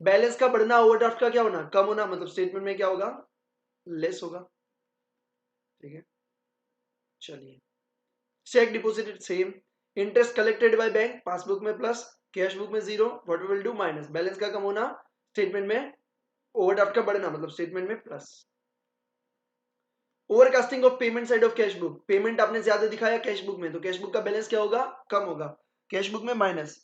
Balance का बढ़ना, ओवरड्राफ्ट का क्या होना, कम होना, मतलब स्टेटमेंट में क्या होगा, लेस होगा। ठीक है, चलिए check deposited same, interest collected by bank passbook में प्लस, कैश बुक में zero, what will do minus, balance का कम होना स्टेटमेंट में, ओवरड्राफ्ट का बढ़ना मतलब स्टेटमेंट में plus. Overcasting of payment side of cash book, payment आपने ज्यादा दिखाया कैश बुक में तो कैश बुक का बैलेंस क्या होगा, कम होगा, कैश बुक में माइनस।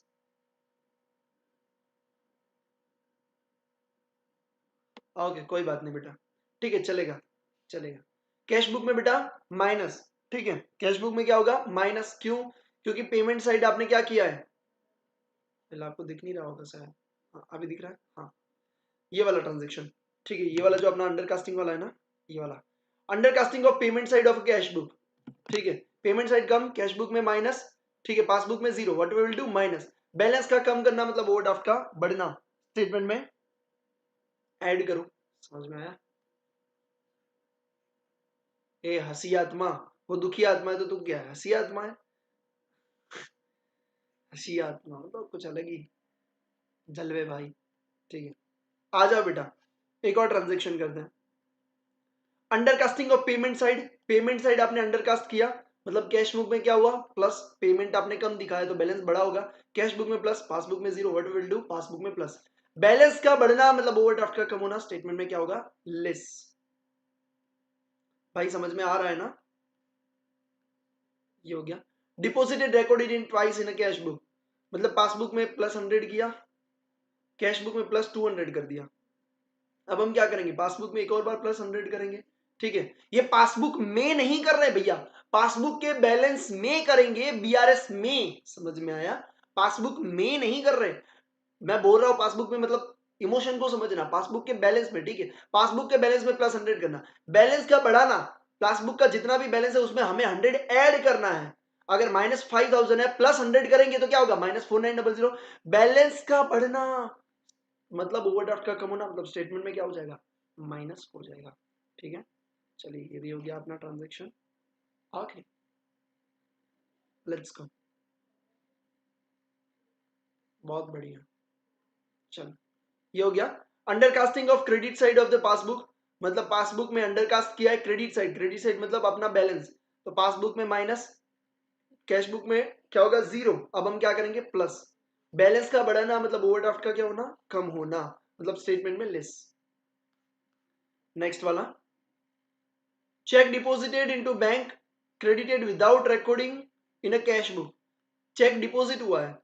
ओके कोई बात नहीं बेटा, ठीक है चलेगा चलेगा। कैश बुक में बेटा माइनस, ठीक है कैश बुक में क्या होगा माइनस, क्यों, क्योंकि पेमेंट साइड आपने क्या किया है, पहले आपको दिख नहीं रहा होगा शायद, हाँ अभी दिख रहा है, हाँ ये वाला ट्रांजेक्शन, ठीक है ये वाला जो अपना अंडर कास्टिंग वाला है ना, ये वाला under casting of payment side of cash book, ठीक है पेमेंट साइड कम कैश बुक में माइनस, ठीक है पासबुक में zero, what we will do minus, balance का कम करना मतलब ओवरड्राफ्ट का बढ़ना स्टेटमेंट में ऐड करो। समझ में आया, ए हंसी आत्मा, वो दुखी आत्मा है तो तू क्या है हंसी आत्मा है, हंसी आत्मा तो कुछ अलग ही जलवे भाई, ठीक है आ जाओ बेटा एक और ट्रांजेक्शन करते हैं। Undercasting of payment side, payment side आपने अंडरकास्ट किया मतलब कैश बुक में क्या हुआ प्लस, पेमेंट आपने कम दिखाया तो बैलेंस बढ़ा होगा, कैश बुक में प्लस पासबुक में zero, what will do passbook में प्लस, बैलेंस का बढ़ना मतलब ओवरड्राफ्ट का कम होना स्टेटमेंट में क्या होगा लेस। भाई समझ में आ रहा है ना, ये हो गया। Deposited recorded in twice in cash book, मतलब पासबुक में प्लस 100 किया, कैश बुक में प्लस 200 कर दिया। अब हम क्या करेंगे पासबुक में एक और बार प्लस 100 करेंगे, ठीक है ये पासबुक में नहीं कर रहे भैया, पासबुक के बैलेंस में करेंगे, बीआरएस में, समझ में आया, पासबुक में नहीं कर रहे, मैं बोल रहा हूं पासबुक में मतलब इमोशन को समझना, पासबुक के बैलेंस में, ठीक है पासबुक के बैलेंस में प्लस 100 करना, बैलेंस का बढ़ाना, पासबुक का जितना भी बैलेंस है उसमें हमें 100 ऐड करना है, अगर -5000 है प्लस 100 करेंगे तो क्या होगा -4900, बैलेंस का बढ़ना मतलब ओवरड्राफ्ट का कम होना मतलब स्टेटमेंट में क्या हो जाएगा माइनस हो जाएगा, ठीक है चलिए ये भी हो गया अपना ट्रांजेक्शन। ओके लेट्स गो, बहुत बढ़िया, चलो ये हो गया। Undercasting of credit side of the passbook, मतलब पासबुक में अंडरकास्ट किया है क्रेडिट साइड, क्रेडिट साइड मतलब अपना बैलेंस, तो पासबुक में माइनस, कैश बुक में क्या होगा जीरो, अब हम क्या करेंगे प्लस, बैलेंस का बढ़ाना मतलब ओवरड्राफ्ट का क्या होना कम होना मतलब स्टेटमेंट में लेस। नेक्स्ट वाला, cheque deposited into bank credited without recording in a cash book, cheque deposit हुआ है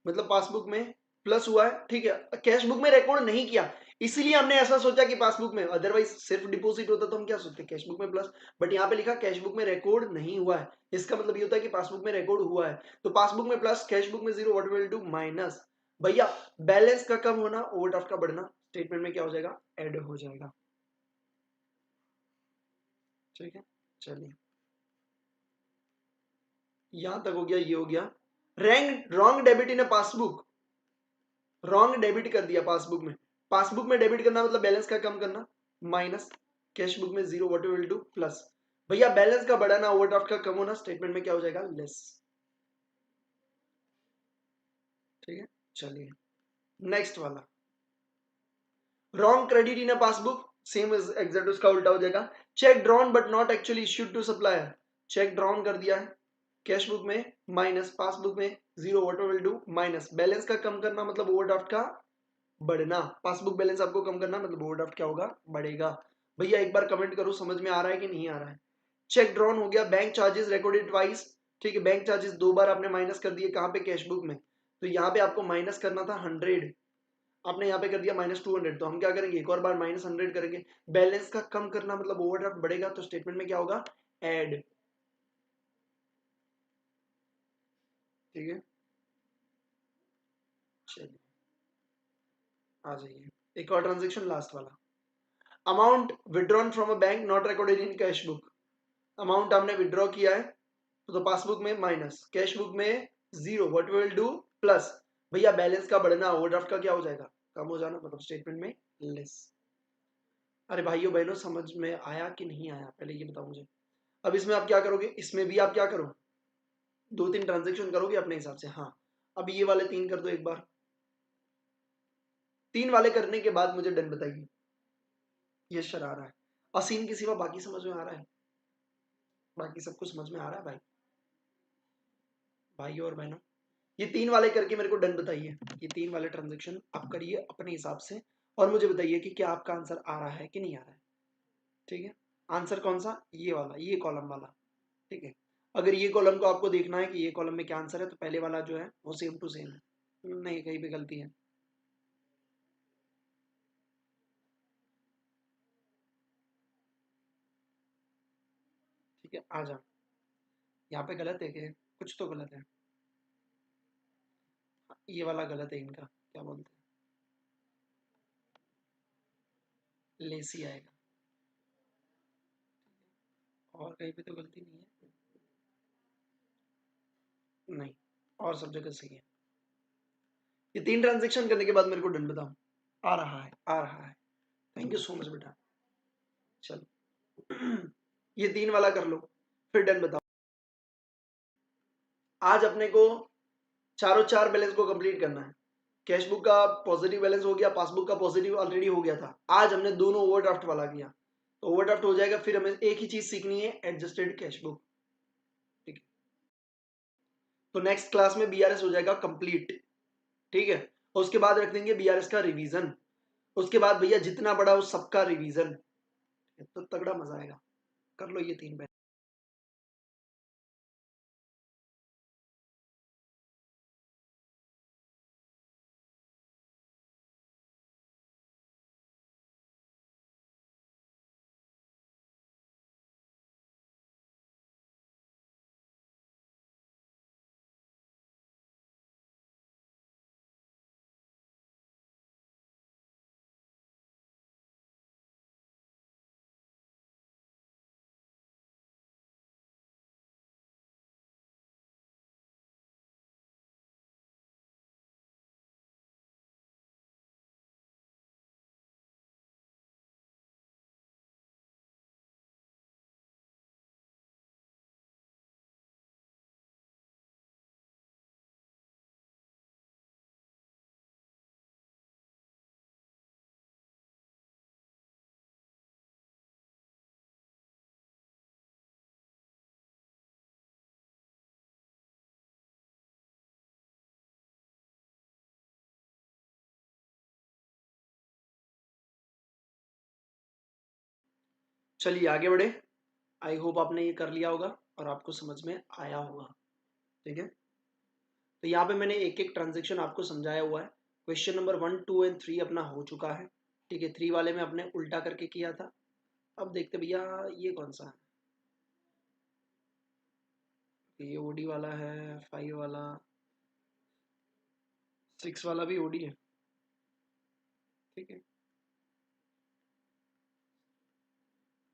मतलब पासबुक में प्लस हुआ है, ठीक है कैश बुक में रिकॉर्ड नहीं किया इसीलिए हमने ऐसा सोचा कि पासबुक में, अदरवाइज सिर्फ डिपॉजिट होता तो हम क्या सोचते कैश बुक में प्लस, बट यहाँ पे लिखा कैश बुक में रिकॉर्ड नहीं हुआ है, इसका मतलब ये होता है कि पासबुक में रिकॉर्ड हुआ है, तो पासबुक में प्लस कैश बुक में zero, what will do minus, भैया बैलेंस का कम होना ओवरड्राफ्ट का बढ़ना स्टेटमेंट में क्या हो जाएगा ऐड हो जाएगा, ठीक है चलिए यहां तक हो गया, ये हो गया। Wrong debit in a passbook, wrong debit कर दिया पासबुक में, पासबुक में डेबिट करना मतलब बैलेंस का कम करना माइनस, कैश बुक में zero, what will do plus, भैया बैलेंस का बढ़ाना ओवरड्राफ्ट का कम होना स्टेटमेंट में क्या हो जाएगा लेस, ठीक है चलिए नेक्स्ट वाला, wrong credit in a passbook same exact उसका उल्टा हो जाएगा, cheque drawn but not actually issued to supplier, cheque drawn कर दिया है कैश बुक में माइनस, पासबुक में zero, what will do minus, balance का कम करना मतलब ओवरड्राफ्ट का बढ़ना, पासबुक बैलेंस आपको कम करना मतलब ओवरड्राफ्ट क्या होगा बढ़ेगा। भैया एक बार कमेंट करो समझ में आ रहा है कि नहीं आ रहा है। चेक ड्रॉन हो गया, बैंक चार्जेस रिकॉर्डेड ट्वाइस, ठीक है बैंक चार्जेस दो बार आपने माइनस कर दिए कहाँ पे कैश बुक में, तो यहाँ पे आपको माइनस करना था 100, आपने यहाँ पे कर दिया -200, तो हम क्या करेंगे एक और बार -100 करेंगे, बैलेंस का कम करना मतलब ओवरड्राफ्ट बढ़ेगा तो स्टेटमेंट में क्या होगा ऐड, ठीक है चलिए आ जाइए एक और ट्रांजेक्शन लास्ट वाला, amount withdrawn from a bank not recorded in cash book, amount हमने विड्रॉ किया है तो पासबुक में माइनस, कैश बुक में zero, what will do plus, भैया बैलेंस का बढ़ना ओवरड्राफ्ट का क्या हो जाएगा कम हो जाना मतलब स्टेटमेंट में लेस। अरे भाइयों बहनों समझ में आया कि नहीं आया पहले ये बताओ मुझे। अब इसमें आप क्या करोगे, इसमें भी आप क्या करो 2-3 ट्रांजेक्शन करोगे अपने हिसाब से, हाँ अब ये वाले 3 कर दो एक बार, 3 वाले करने के बाद मुझे डन बताइए, ये शर आ रहा है, असीम के सिवा बाकी समझ में आ रहा है, बाकी सब कुछ समझ में आ रहा है भाई भाई और बहनों? ये 3 वाले करके मेरे को डन बताइए। ये 3 वाले ट्रांजेक्शन आप करिए अपने हिसाब से और मुझे बताइए कि क्या आपका आंसर आ रहा है कि नहीं आ रहा है। ठीक है, आंसर कौन सा? ये वाला, ये कॉलम वाला। ठीक है, अगर ये कॉलम को आपको देखना है कि ये कॉलम में क्या आंसर है तो पहले वाला जो है वो सेम टू सेम है। नहीं, कहीं पे गलती है। ठीक है, आ जा। यहाँ पे गलत है क्या? कुछ तो गलत है। ये वाला गलत है इनका, क्या बोलते हैं, लेसी आएगा। और कहीं पे तो गलती नहीं है। नहीं, और सब जगह सही है। ये 3 ट्रांजेक्शन करने के बाद मेरे को डन बताओ। आ रहा है, आ रहा है। थैंक यू सो मच बेटा। चलो ये 3 वाला कर लो, फिर डन बताओ। आज अपने को चारों 4 बैलेंस को कंप्लीट करना है। कैश बुक का पॉजिटिव बैलेंस हो गया, पासबुक का पॉजिटिव ऑलरेडी हो गया था। आज हमने दोनों ओवरड्राफ्ट वाला किया, तो ओवरड्राफ्ट हो जाएगा। फिर हमें एक ही चीज सीखनी है, एडजस्टेड कैश बुक। ठीक है, तो नेक्स्ट क्लास में बीआरएस हो जाएगा कंप्लीट। ठीक है, और उसके बाद रख देंगे बीआरएस का रिवीजन। उसके बाद भैया जितना बड़ा उस सबका रिवीजन, तो तगड़ा मजा आएगा। कर लो ये 3 बैलेंस। चलिए आगे बढ़े। आई होप आपने ये कर लिया होगा और आपको समझ में आया होगा। ठीक है, तो यहाँ पे मैंने एक एक ट्रांजेक्शन आपको समझाया हुआ है। क्वेश्चन नंबर 1, 2 एंड 3 अपना हो चुका है। ठीक है, 3 वाले में अपने उल्टा करके किया था। अब देखते भैया ये कौन सा है। ये ओडी वाला है, 5 वाला, 6 वाला भी ओडी है। ठीक है,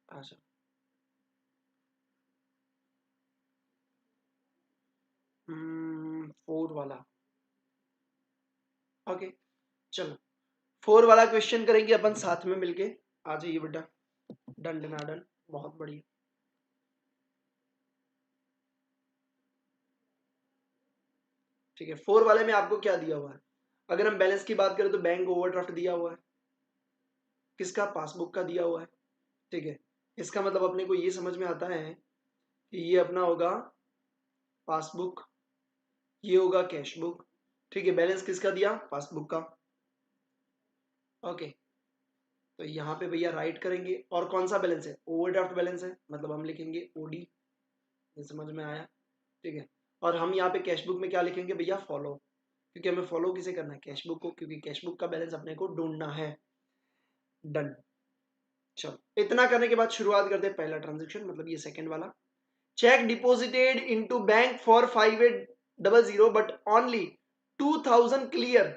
अच्छा 4 वाला। ओके, चलो 4 वाला क्वेश्चन करेंगे अपन साथ में मिलके। आ जाइए बेटा, डन डन डन, बहुत बढ़िया। ठीक है, 4 वाले में आपको क्या दिया हुआ है? अगर हम बैलेंस की बात करें तो बैंक ओवरड्राफ्ट दिया हुआ है, किसका? पासबुक का दिया हुआ है। ठीक है, इसका मतलब अपने को ये समझ में आता है कि ये अपना होगा पासबुक, ये होगा कैश बुक। ठीक है, बैलेंस किसका दिया? पासबुक का। ओके, तो यहाँ पे भैया राइट करेंगे। और कौन सा बैलेंस है? ओवरड्राफ्ट बैलेंस है, मतलब हम लिखेंगे ओडी। ये समझ में आया? ठीक है, और हम यहाँ पे कैश बुक में क्या लिखेंगे भैया? फॉलो, क्योंकि हमें फॉलो किसे करना है? कैश बुक को, क्योंकि कैश बुक का बैलेंस अपने को ढूंढना है। डन। चलो इतना करने के बाद शुरुआत करते हैं पहला ट्रांजेक्शन, मतलब ये सेकंड वाला। Check deposited into bank for 5800 but only 2000 clear,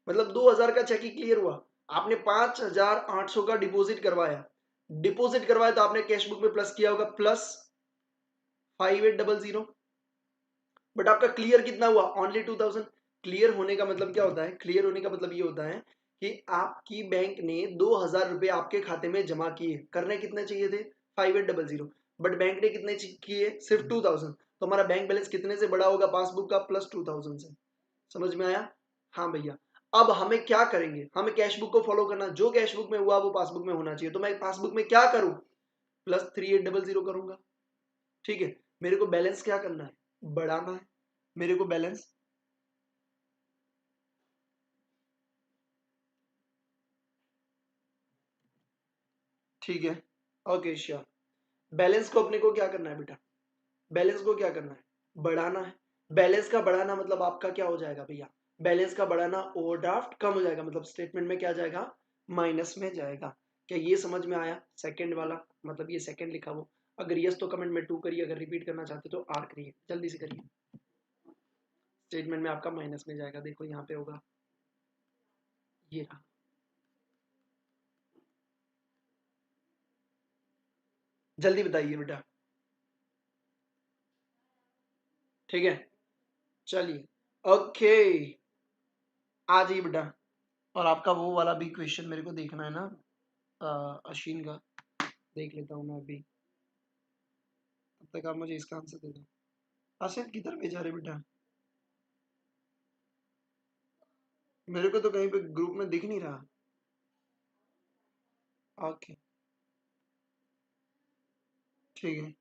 मतलब 2000 का चेक ही क्लियर हुआ। आपने 5800 का डिपॉजिट करवाया। डिपॉजिट करवाया तो आपने कैश बुक में प्लस किया होगा, प्लस 5800। बट आपका क्लियर कितना हुआ? ओनली 2000। क्लियर होने का मतलब क्या होता है? क्लियर होने का मतलब ये होता है कि आपकी बैंक ने 2000 रुपए आपके खाते में जमा किए। करने कितने चाहिए थे? 5800, बट बैंक ने कितने किए? सिर्फ 2000। तो हमारा बैंक बैलेंस कितने से बड़ा होगा? पासबुक का प्लस 2000 से। समझ में आया? हाँ भैया। अब हमें क्या करेंगे? हमें कैश बुक को फॉलो करना। जो कैश बुक में हुआ वो पासबुक में होना चाहिए। तो मैं पासबुक में क्या करूं? प्लस 3800 करूंगा। ठीक है, मेरे को बैलेंस क्या करना है, बढ़ाना है मेरे को बैलेंस। ठीक है, ओके श्योर। बैलेंस को अपने को क्या करना है बेटा, बैलेंस को क्या करना है, बढ़ाना है। बैलेंस का बढ़ाना मतलब आपका क्या हो जाएगा भैया, बैलेंस का बढ़ाना ओवरड्राफ्ट कम हो जाएगा, मतलब स्टेटमेंट में क्या जाएगा, माइनस में जाएगा। क्या ये समझ में आया, सेकंड वाला, मतलब ये सेकंड लिखा वो, अगर यस तो कमेंट में 2 करिए, अगर रिपीट करना चाहते तो आर करिए, जल्दी से करिए। स्टेटमेंट में आपका माइनस में जाएगा, देखो यहाँ पे होगा ये रहा। जल्दी बताइए बेटा, ठीक है, चलिए, ओके, आ जाइए बेटा। और आपका वो वाला भी क्वेश्चन मेरे को देखना है ना, अश्विन का, देख लेता हूँ मैं अभी, तब तक आप मुझे इसका आंसर दे दो। आसिफ किधर भेजा रे बेटा, मेरे को तो कहीं पे ग्रुप में दिख नहीं रहा। ओके, ठीक है,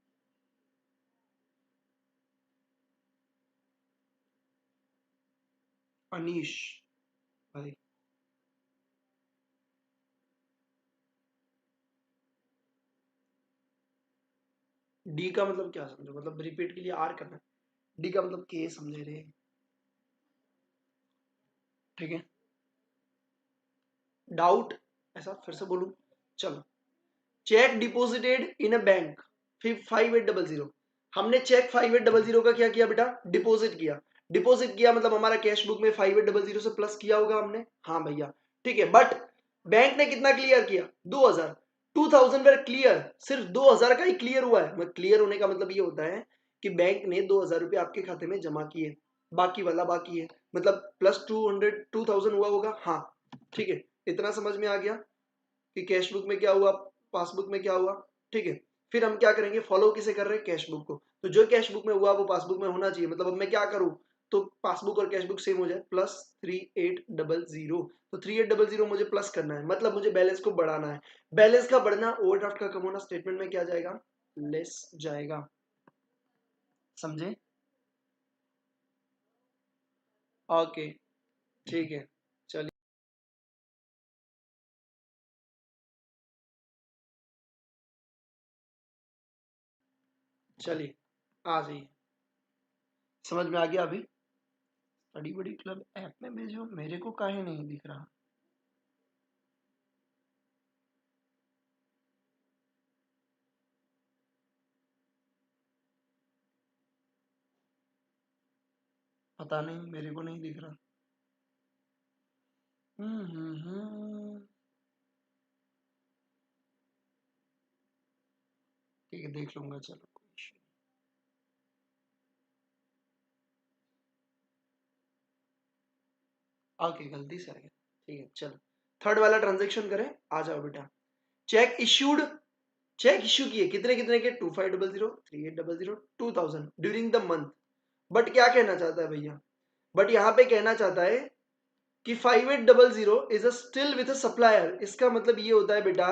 अनीश भाई, डी का मतलब क्या समझो, मतलब रिपीट के लिए आर करना है, डी का मतलब के समझे रे, ठीक है, डाउट, ऐसा फिर से बोलूं, चलो, check deposited in a bank 5800, हमने चेक 5800 का क्या किया बेटा, डिपॉजिट किया। डिपॉजिट किया मतलब हमारा कैश बुक में 5800 से प्लस किया होगा हमने, हाँ भैया, ठीक है, बट बैंक ने कितना क्लियर किया, 2000, 2000 वेर क्लियर, सिर्फ 2000 का ही क्लियर हुआ है। मतलब क्लियर होने का मतलब ये होता है कि बैंक ने 2000 रुपए आपके खाते में जमा किए, बाकी वाला बाकी है, मतलब प्लस 2000 हुआ होगा, हाँ, ठीक है, इतना समझ में आ गया कि कैश बुक में क्या हुआ, पासबुक में क्या हुआ, ठीक है। फिर हम क्या करेंगे, फॉलो किसे कर रहे हैं, कैश बुक को, तो जो कैश बुक में हुआ वो पासबुक में होना चाहिए, मतलब अब मैं क्या करूं, तो पासबुक और कैश बुक सेम हो जाए, प्लस 3800, तो 3800 मुझे प्लस करना है, मतलब मुझे बैलेंस को बढ़ाना है। बैलेंस का बढ़ना ओवरड्राफ्ट का कम होना, स्टेटमेंट में क्या जाएगा, लेस जाएगा, समझे, ओके, ठीक है, चलिए, चलिए, आ जाइए, समझ में आ गया अभी। स्टडी बड़ी क्लब ऐप में भेजो, मेरे को काहे नहीं दिख रहा, पता नहीं, मेरे को नहीं दिख रहा। ठीक है, देख लूंगा, चलो कोई इशू नहीं। ओके, गलती से आ गया, ठीक है, चलो, थर्ड वाला ट्रांजेक्शन करें, आ जाओ बेटा। चेक इश्यूड, चेक इश्यू किए, कितने कितने के, 2500, 3800, 2000 ड्यूरिंग द मंथ। बट क्या कहना चाहता है भैया, बट यहाँ पे कहना चाहता है कि 5800 is a still with a supplier. इसका मतलब ये होता है बेटा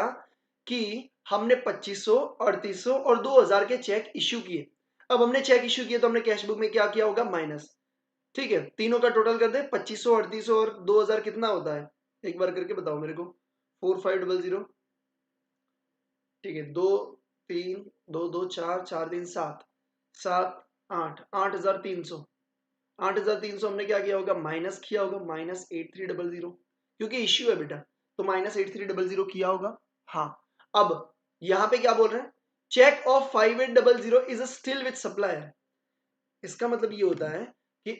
कि हमने 2500, 3800 और 2000 के चेक इश्यू किए। अब हमने चेक इश्यू किए तो हमने कैश बुक में क्या किया होगा, माइनस, ठीक है, तीनों का टोटल कर दे, 2500, 3800 और 2000 कितना होता है, एक बार करके बताओ मेरे को, 4500, ठीक है, 2 3 2 2 4 4 3 7 7 8 8300, 8300 हमने क्या किया होगा, माइनस किया होगा, -8300, क्योंकि इश्यू है बेटा, तो -8300 किया होगा, हाँ। अब यहां पे क्या बोल रहे हैं, cheque of 5800 is still with supplier. इसका मतलब ये होता है कि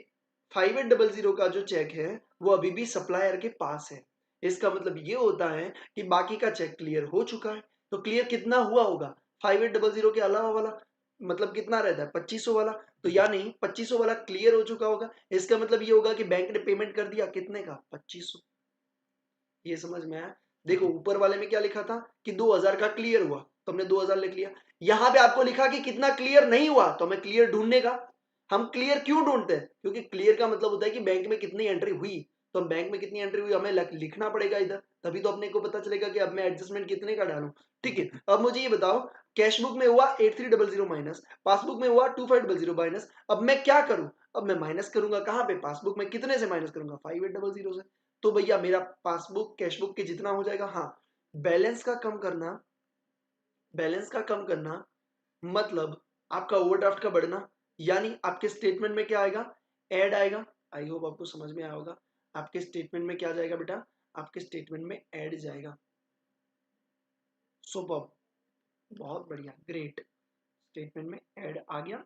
5800 का जो चेक है वो अभी भी सप्लायर के पास है। इसका मतलब ये होता है कि बाकी का चेक क्लियर हो चुका है। तो क्लियर कितना हुआ होगा, 5800 के अलावा वाला, मतलब कितना रहता है, 2500 वाला, तो यानी 2500 वाला क्लियर हो चुका होगा। इसका मतलब ये होगा कि बैंक ने पेमेंट कर दिया कितने का, 2500। ये समझ में आया। देखो ऊपर वाले में क्या लिखा था कि 2000 का क्लियर हुआ, तो हमने 2000 लिख लिया। यहां पे आपको लिखा कि कितना क्लियर नहीं हुआ, तो हमें क्लियर ढूंढने का। हम क्लियर क्यों ढूंढते हैं, क्योंकि क्लियर का मतलब होता है कि बैंक में कितनी एंट्री हुई, तो हम बैंक में कितनी एंट्री हुई हमें लिखना पड़ेगा इधर, तभी तो अपने को पता चलेगा कि अब मैं एडजस्टमेंट कितने का डालूं। ठीक है, अब मुझे ये बताओ, कैश बुक में हुआ 8300 माइनस, पासबुक में हुआ 2500 माइनस। अब मैं क्या करूं, अब मैं माइनस करूंगा कहां पे, पासबुक में कितने से माइनस करूंगा, 5800 से। तो भैया मेरा पासबुक कैश बुक के जितना हो जाएगा। हाँ, बैलेंस का कम करना, बैलेंस का कम करना मतलब आपका ओवरड्राफ्ट का बढ़ना, यानी आपके स्टेटमेंट में क्या आएगा, ऐड आएगा। आई होप आपको समझ में आया होगा। आपके स्टेटमेंट में क्या जाएगा बेटा, आपके स्टेटमेंट में ऐड जाएगा। सुपर, बहुत बढ़िया, ग्रेट, स्टेटमेंट में ऐड आ गया।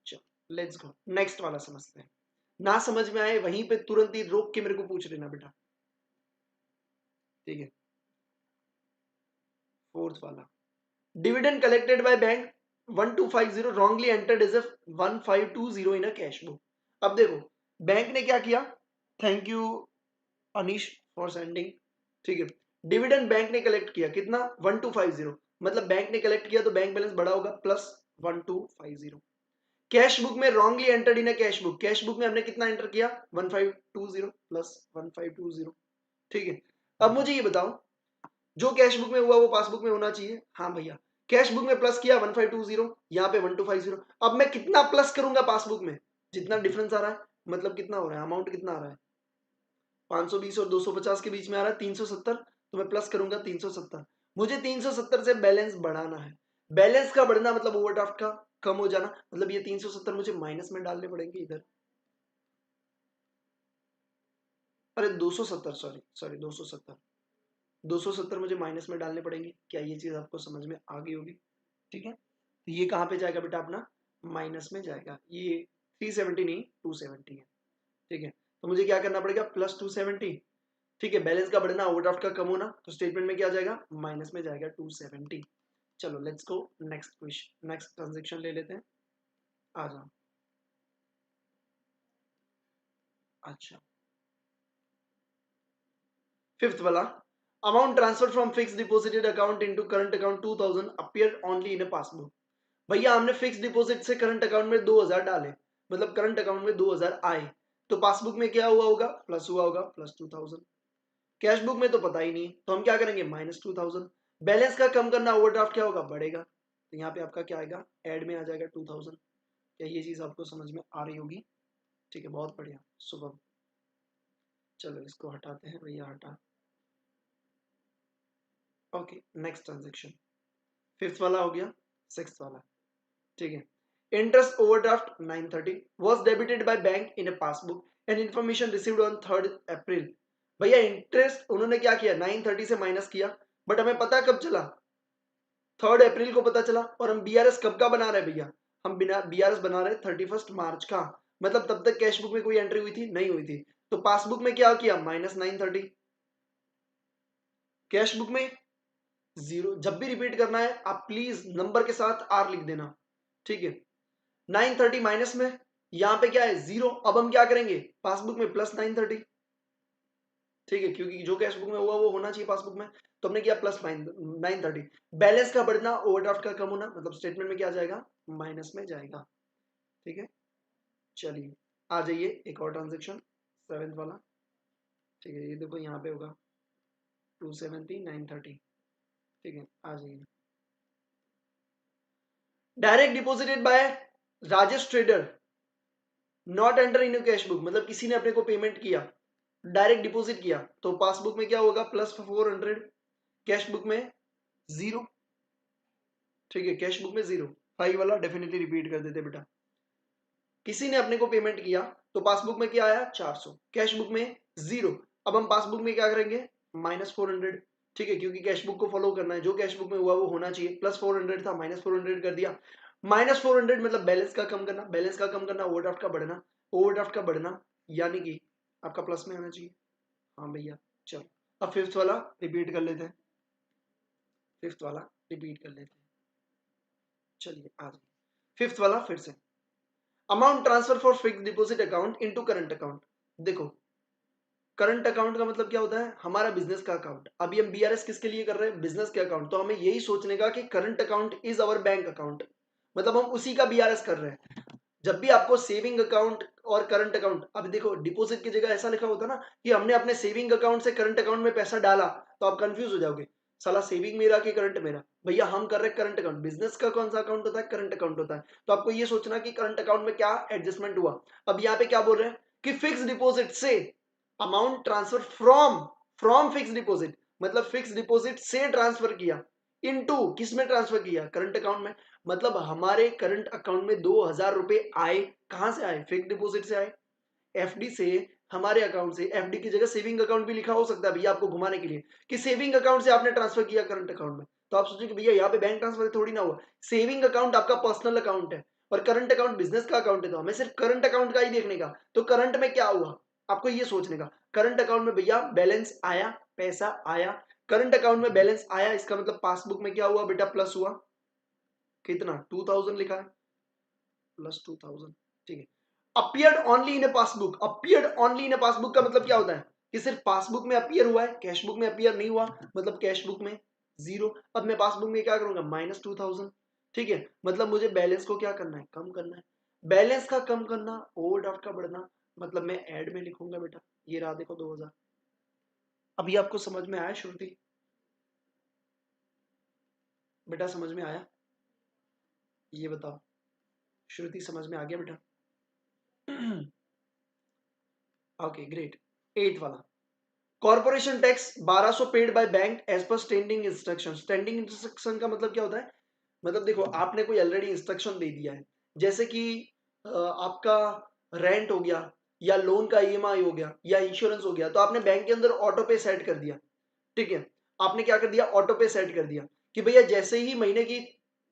चलो लेट्स गो, नेक्स्ट वाला समझते हैं। ना समझ में आए वहीं पे तुरंत ही रोक के मेरे को पूछ लेना बेटा। ठीक है, फोर्थ वाला, dividend collected by bank 1250 wrongly entered as 1520 in a cash book. अब देखो बैंक ने क्या किया, thank you Anish for sending. ठीक है, डिविडेंड बैंक ने कलेक्ट किया कितना, 1250, मतलब बैंक ने कलेक्ट किया तो बैंक बैलेंस बढ़ा होगा प्लस 1250। कैश बुक में wrongly entered in a cash book, cash book में हमने कितना एंटर किया, 1520 प्लस 1520। ठीक है, अब मुझे ये बताओ, जो कैश बुक में हुआ वो पासबुक में होना चाहिए। हाँ भैया, कैश बुक में प्लस किया 1520, यहाँ पे 1250। अब मैं कितना प्लस करूंगा पासबुक में, जितना डिफरेंस आ रहा है, मतलब कितना हो रहा है, अमाउंट कितना आ रहा है, 520 और 250 के बीच में आ रहा है 370, तो मैं प्लस करूंगा 370। मुझे 370 से बैलेंस बढ़ाना है। बैलेंस का बढ़ना मतलब ओवरड्राफ्ट का कम हो जाना, मतलब ये 370 मुझे माइनस में डालने पड़ेंगे इधर। अरे 270, सॉरी सॉरी 270, 270 मुझे माइनस में डालने पड़ेंगे। क्या ये चीज आपको समझ में आ गई होगी। ठीक है, तो ये कहाँ पे जाएगा बेटा अपना, माइनस में जाएगा। ये 370 नहीं 270 है। ठीक है, तो मुझे क्या करना पड़ेगा, प्लस 270। ठीक है, बैलेंस का बढ़ना ओवरड्राफ्ट का कम होना, तो स्टेटमेंट में क्या जाएगा, माइनस में जाएगा 270। चलो let's go next question, next transaction ले लेते हैं। आ जाओ, अच्छा फिफ्थ वाला, amount transfer from fix deposited account into current account 2000 appear only in a passbook. भैया हमने फिक्स डिपॉजिट से करंट अकाउंट में 2000 डाले, मतलब करंट अकाउंट में 2000 आए, तो पासबुक में क्या हुआ होगा, प्लस हुआ होगा, प्लस 2000। कैश बुक में तो पता ही नहीं, तो हम क्या करेंगे, माइनस 2000। बैलेंस का कम करना, ओवरड्राफ्ट क्या होगा, बढ़ेगा, तो यहाँ पे आपका क्या आएगा, ऐड में आ जाएगा 2000। क्या ये चीज आपको समझ में आ रही होगी। ठीक है, बहुत बढ़िया, सुबह। चलो इसको हटाते हैं भैया, हटा। ओके, नेक्स्ट ट्रांजेक्शन, फिफ्थ वाला हो गया, सिक्स्थ वाला। ठीक है, interest overdraft 930 was debited by bank in a passbook and information received on 3 अप्रैल। भैया इंटरेस्ट उन्होंने क्या किया, 930 से माइनस किया, बट हमें पता कब चला, 3 अप्रैल को पता चला। और हम बीआरएस कब का बना रहे हैं भैया, हम बिना बीआरएस बना रहे 31 मार्च का, मतलब तब तक कैश बुक में कोई एंट्री हुई थी, नहीं हुई थी। तो पासबुक में क्या किया, माइनस 930, कैश बुक में जीरो। जब भी रिपीट करना है आप प्लीज नंबर के साथ आर लिख देना। ठीक है, 930 माइनस में, यहां पे क्या है, जीरो। अब हम क्या करेंगे, पासबुक में प्लस 930। ठीक है, क्योंकि जो कैश बुक में हुआ वो होना चाहिए पासबुक में, तो हमने किया प्लस 930। बैलेंस का बढ़ना, ओवरड्राफ्ट का कम होना, मतलब स्टेटमेंट में क्या जाएगा, माइनस में जाएगा। ठीक है, चलिए आ जाइए एक और ट्रांजेक्शन, सेवेंथ वाला। ठीक है, ये देखो यहाँ पे होगा 270 930। ठीक है, आ जाइए, direct deposited bye Rajesh trader not enter in cash book, मतलब किसी ने अपने को पेमेंट किया, डायरेक्ट डिपॉजिट किया, तो पासबुक में क्या होगा, प्लस 400, कैश बुक में जीरो। ठीक है, कैश बुक में जीरो। 5 वाला डेफिनेटली रिपीट कर देते बेटा, किसी ने अपने को पेमेंट किया तो पासबुक में क्या आया, 400, कैश बुक में जीरो। अब हम पासबुक में क्या करेंगे, माइनस 400। ठीक है, क्योंकि कैश बुक को फॉलो करना है, जो कैश बुक में हुआ वो होना चाहिए। प्लस 400 था, माइनस 400 कर दिया। माइनस 400 मतलब बैलेंस का कम करना, बैलेंस का कम करना, ओवरड्राफ्ट का बढ़ना, ओवरड्राफ्ट का बढ़ना, यानी कि आपका प्लस में आना चाहिए। हाँ भैया, चलो अब फिफ्थ वाला रिपीट कर लेते हैं, फिफ्थ वाला रिपीट कर लेते हैं। चलिए आ जाइए, फिफ्थ वाला फिर से, amount transfer for fix deposit account into current account. देखो करंट अकाउंट का मतलब क्या होता है, हमारा बिजनेस का अकाउंट। अभी हम बीआरएस किसके लिए कर रहे हैं, बिजनेस के अकाउंट। तो हमें यही सोचने का कि current account is our bank account, मतलब हम उसी का बीआरएस कर रहे हैं। जब भी आपको सेविंग अकाउंट और करंट अकाउंट, अब देखो डिपॉजिट की जगह ऐसा लिखा होता ना कि हमने अपने सेविंग अकाउंट से करंट अकाउंट में पैसा डाला, तो आप कंफ्यूज हो जाओगे, साला सेविंग मेरा कि करंट मेरा। भैया हम कर रहे करंट अकाउंट, बिजनेस का कौन सा अकाउंट होता है, करंट अकाउंट होता है। तो आपको ये सोचना कि करंट अकाउंट में क्या एडजस्टमेंट हुआ। अब यहाँ पे क्या बोल रहे हैं कि फिक्स डिपॉजिट से amount transfer from from fix deposit, मतलब फिक्स डिपॉजिट से ट्रांसफर किया इनटू किस में ट्रांसफर किया, करंट अकाउंट में। मतलब हमारे करंट अकाउंट में 2,000 रुपए आए, कहां से आए, फिक्स डिपॉजिट से आए। एफडी से हमारे अकाउंट से, एफडी की जगह सेविंग अकाउंट भी लिखा हो सकता है भैया आपको घुमाने के लिए, कि सेविंग अकाउंट से आपने ट्रांसफर किया करंट अकाउंट में। तो आप सोचिए कि भैया यहाँ पे बैंक ट्रांसफर थोड़ी ना हुआ, सेविंग अकाउंट आपका पर्सनल अकाउंट है और करंट अकाउंट बिजनेस का अकाउंट है, तो हमें सिर्फ करंट अकाउंट का ही देखने का। तो करंट में क्या हुआ आपको ये सोचने का, करंट अकाउंट में भैया बैलेंस आया, पैसा आया, करंट अकाउंट में बैलेंस आया, इसका मतलब पासबुक में क्या हुआ बेटा, प्लस हुआ, कितना 2,000 लिखा है, प्लस 2,000, ठीक है। Appeared only in A passbook, appeared only in A passbook का मतलब क्या होता है कि सिर्फ पासबुक में अपीयर हुआ है, कैश बुक में अपीयर नहीं हुआ, मतलब कैश बुक में जीरो। अब मैं पासबुक में क्या करूंगा, -2,000, ठीक है। मतलब मुझे बैलेंस को क्या करना है, कम करना है। बैलेंस का कम करना, ओवरड्राफ्ट का बढ़ना, मतलब मैं ऐड में लिखूंगा बेटा, ये रहा देखो 2,000। अभी आपको समझ में आया श्रुति, बेटा समझ में आया, ये बताओ श्रुति समझ में आ गया बेटा। Okay great. 8 वाला, corporation tax 1,200 paid by bank as per standing instruction. Standing instruction का मतलब क्या होता है, मतलब देखो आपने कोई ऑलरेडी इंस्ट्रक्शन दे दिया है, जैसे कि आपका रेंट हो गया या लोन का ईएमआई हो गया या इंश्योरेंस हो गया, तो आपने बैंक के अंदर ऑटो पे सेट कर दिया, ठीक है। आपने क्या कर दिया, ऑटो पे सेट कर दिया कि भैया जैसे ही महीने की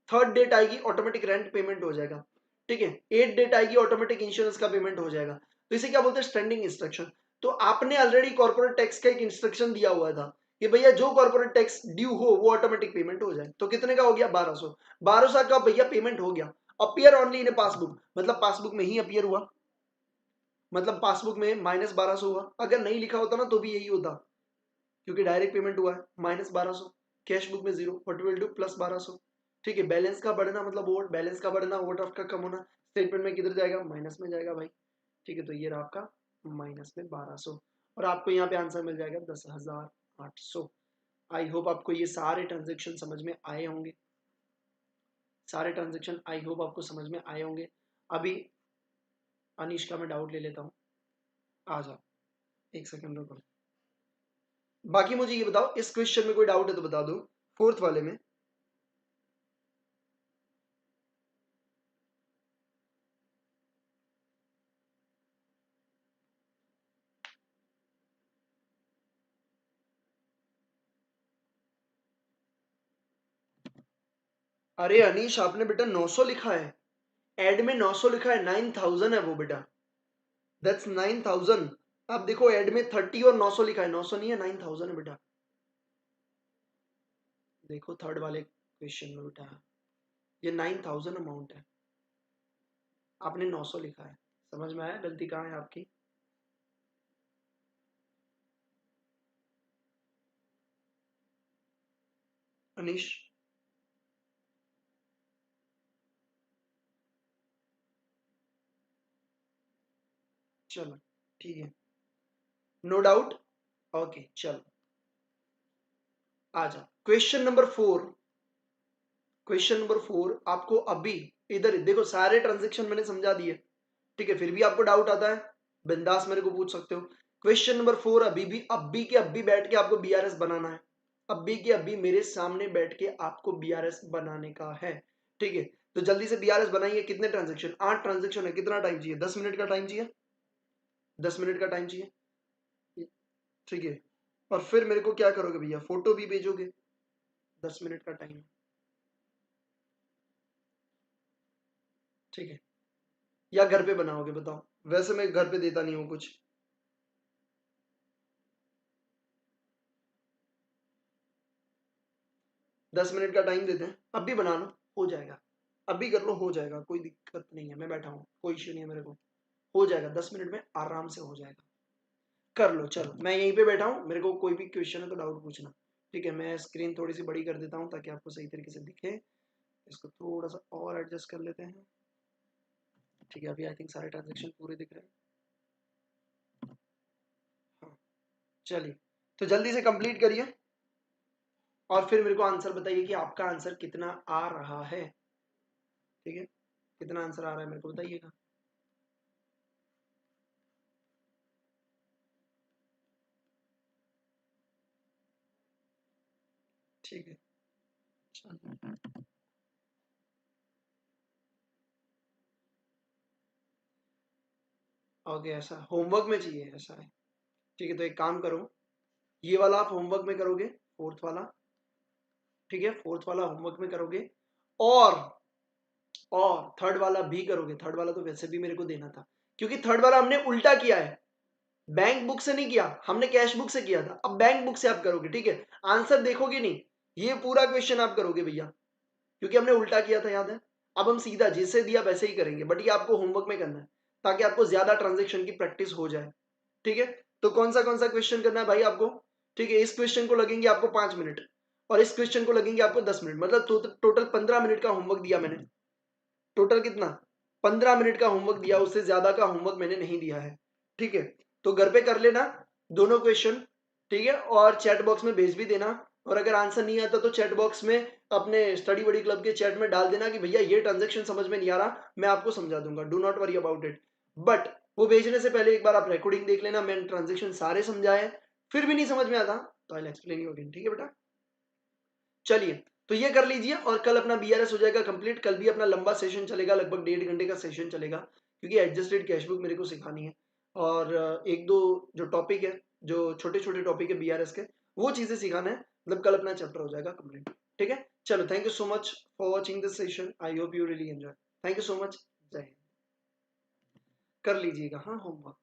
3rd डेट आएगी ऑटोमेटिक रेंट पेमेंट हो जाएगा, ठीक है। 8th डेट आएगी ऑटोमेटिक इंश्योरेंस का पेमेंट हो जाएगा। तो इसे क्या बोलते हैं, स्टैंडिंग इंस्ट्रक्शन। तो आपने ऑलरेडी कॉर्पोरेट टैक्स का एक इंस्ट्रक्शन दिया हुआ था कि भैया जो कॉर्पोरेट टैक्स ड्यू हो वो ऑटोमेटिक पेमेंट हो जाए। तो कितने का हो गया, 1,200। 1,200 का भैया पेमेंट हो गया। अपियर ऑनली इन पासबुक, मतलब पासबुक में ही अपियर हुआ, मतलब पासबुक में -1,200 हुआ। अगर नहीं लिखा होता ना तो भी यही होता, क्योंकि डायरेक्ट पेमेंट हुआ है, -1,200, कैश बुक में जीरो, व्हाट विल डू, +1,200, ठीक है। बैलेंस का बढ़ना मतलब ओवर, बैलेंस का बढ़ना, ओवरड्राफ्ट का कम होना, स्टेटमेंट में किधर जाएगा, माइनस में जाएगा भाई, ठीक है। तो ये रहा आपका माइनस में 1,200 और आपको यहाँ पे आंसर मिल जाएगा 10,800। आई होप आपको ये सारे ट्रांजेक्शन समझ में आए होंगे, सारे ट्रांजेक्शन आई होप आपको समझ में आए होंगे। अभी अनीश का मैं डाउट ले लेता हूँ, आ जाओ, एक सेकंड रुको। बाकी मुझे ये बताओ, इस क्वेश्चन में कोई डाउट है तो बता दो, 4th वाले में। अरे अनीश आपने बेटा 900 लिखा है, एड में 900 लिखा है, 9,000 है वो बेटा, दैट्स 9,000। आप देखो एड में 30 और 900 लिखा है, 900 नहीं है, 9,000 है बेटा। देखो थर्ड वाले क्वेश्चन में बेटा ये 9,000 अमाउंट है, आपने 900 लिखा है। समझ में आया गलती कहाँ है आपकी। अनीश चलो ठीक है, नो डाउट, ओके चलो आ जाओ। क्वेश्चन नंबर 4 आपको अभी इधर देखो, सारे ट्रांजेक्शन मैंने समझा दिए, ठीक है। फिर भी आपको डाउट आता है, बिंदास मेरे को पूछ सकते हो। क्वेश्चन नंबर 4 अभी के अभी बैठ के आपको बीआरएस बनाना है, अभी के अभी मेरे सामने बैठ के आपको बीआरएस बनाने का है, ठीक है। तो जल्दी से बीआरएस बनाइए। कितने ट्रांजेक्शन, 8 ट्रांजेक्शन है, कितना टाइम चाहिए, 10 मिनट का टाइम चाहिए, 10 मिनट का टाइम चाहिए, ठीक है। और फिर मेरे को क्या करोगे भैया, फोटो भी भेजोगे, 10 मिनट का टाइम, ठीक है। या घर पे बनाओगे बताओ, वैसे मैं घर पे देता नहीं हूँ कुछ। 10 मिनट का टाइम देते हैं, अब भी बना लो, हो जाएगा, अभी कर लो, हो जाएगा, कोई दिक्कत नहीं है, मैं बैठा हूँ, कोई इश्यू नहीं है मेरे को, हो जाएगा 10 मिनट में आराम से हो जाएगा। कर लो चलो, मैं यहीं पे बैठा हूँ, मेरे को कोई भी क्वेश्चन है तो डाउट पूछना, ठीक है। मैं स्क्रीन थोड़ी सी बड़ी कर देता हूँ ताकि आपको सही तरीके से दिखे, इसको थोड़ा सा और एडजस्ट कर लेते हैं, ठीक है, अभी आई थिंक सारे ट्रांजेक्शन पूरे दिख रहे हैं। हाँ चलिए, तो जल्दी से कंप्लीट करिए और फिर मेरे को आंसर बताइए कि आपका आंसर कितना आ रहा है। ठीक है, कितना आंसर आ रहा है मेरे को बताइएगा। ठीक है, ओके, ऐसा होमवर्क में चाहिए, ऐसा है। ठीक है, तो एक काम करो, ये वाला आप होमवर्क में करोगे, फोर्थ वाला। ठीक है, फोर्थ वाला होमवर्क में करोगे, और थर्ड वाला भी करोगे। थर्ड वाला तो वैसे भी मेरे को देना था, क्योंकि थर्ड वाला हमने उल्टा किया है, बैंक बुक से नहीं किया, हमने कैश बुक से किया था। अब बैंक बुक से आप करोगे, ठीक है। आंसर देखोगे नहीं, ये पूरा क्वेश्चन आप करोगे भैया, क्योंकि हमने उल्टा किया था, याद है। अब हम सीधा जैसे दिया वैसे ही करेंगे, बट ये आपको होमवर्क में करना है, ताकि आपको ज्यादा ट्रांजेक्शन की प्रैक्टिस हो जाए। ठीक है, तो कौन सा क्वेश्चन करना है भाई आपको। ठीक है, इस क्वेश्चन को लगेंगे आपको 5 मिनट, और इस क्वेश्चन को लगेंगे आपको 10 मिनट, मतलब टोटल 15 मिनट का होमवर्क दिया मैंने। टोटल कितना, 15 मिनट का होमवर्क दिया, उससे ज्यादा का होमवर्क मैंने नहीं दिया है। ठीक है, तो घर पे कर लेना दोनों क्वेश्चन। ठीक है, और चैट बॉक्स में भेज भी देना, और अगर आंसर नहीं आता तो चैट बॉक्स में अपने स्टडी बडी क्लब के चैट में डाल देना कि भैया ये ट्रांजेक्शन समझ में नहीं आ रहा, मैं आपको समझा दूंगा, do not worry about it. But वो भेजने से पहले एक बार आप रिकॉर्डिंग देख लेना, मैंने ट्रांजेक्शन सारे समझाए। फिर भी नहीं समझ में आता तो आई एक्सप्लेन यू अगेन। ठीक है बेटा, चलिए, तो ये कर लीजिए, और कल अपना बीआरएस हो जाएगा कंप्लीट। कल भी अपना लंबा सेशन चलेगा, लगभग 1.5 घंटे का सेशन चलेगा, क्योंकि एडजस्टेड कैशबुक मेरे को सिखानी है, और एक दो जो टॉपिक है, जो छोटे छोटे टॉपिक है बीआरएस के, वो चीजें सिखाना है। मतलब कल अपना चैप्टर हो जाएगा कंप्लीट। ठीक है, चलो, thank you so much for watching this session, I hope you really enjoy. Thank you so much, जय हिंद। कर लीजिएगा हाँ होमवर्क।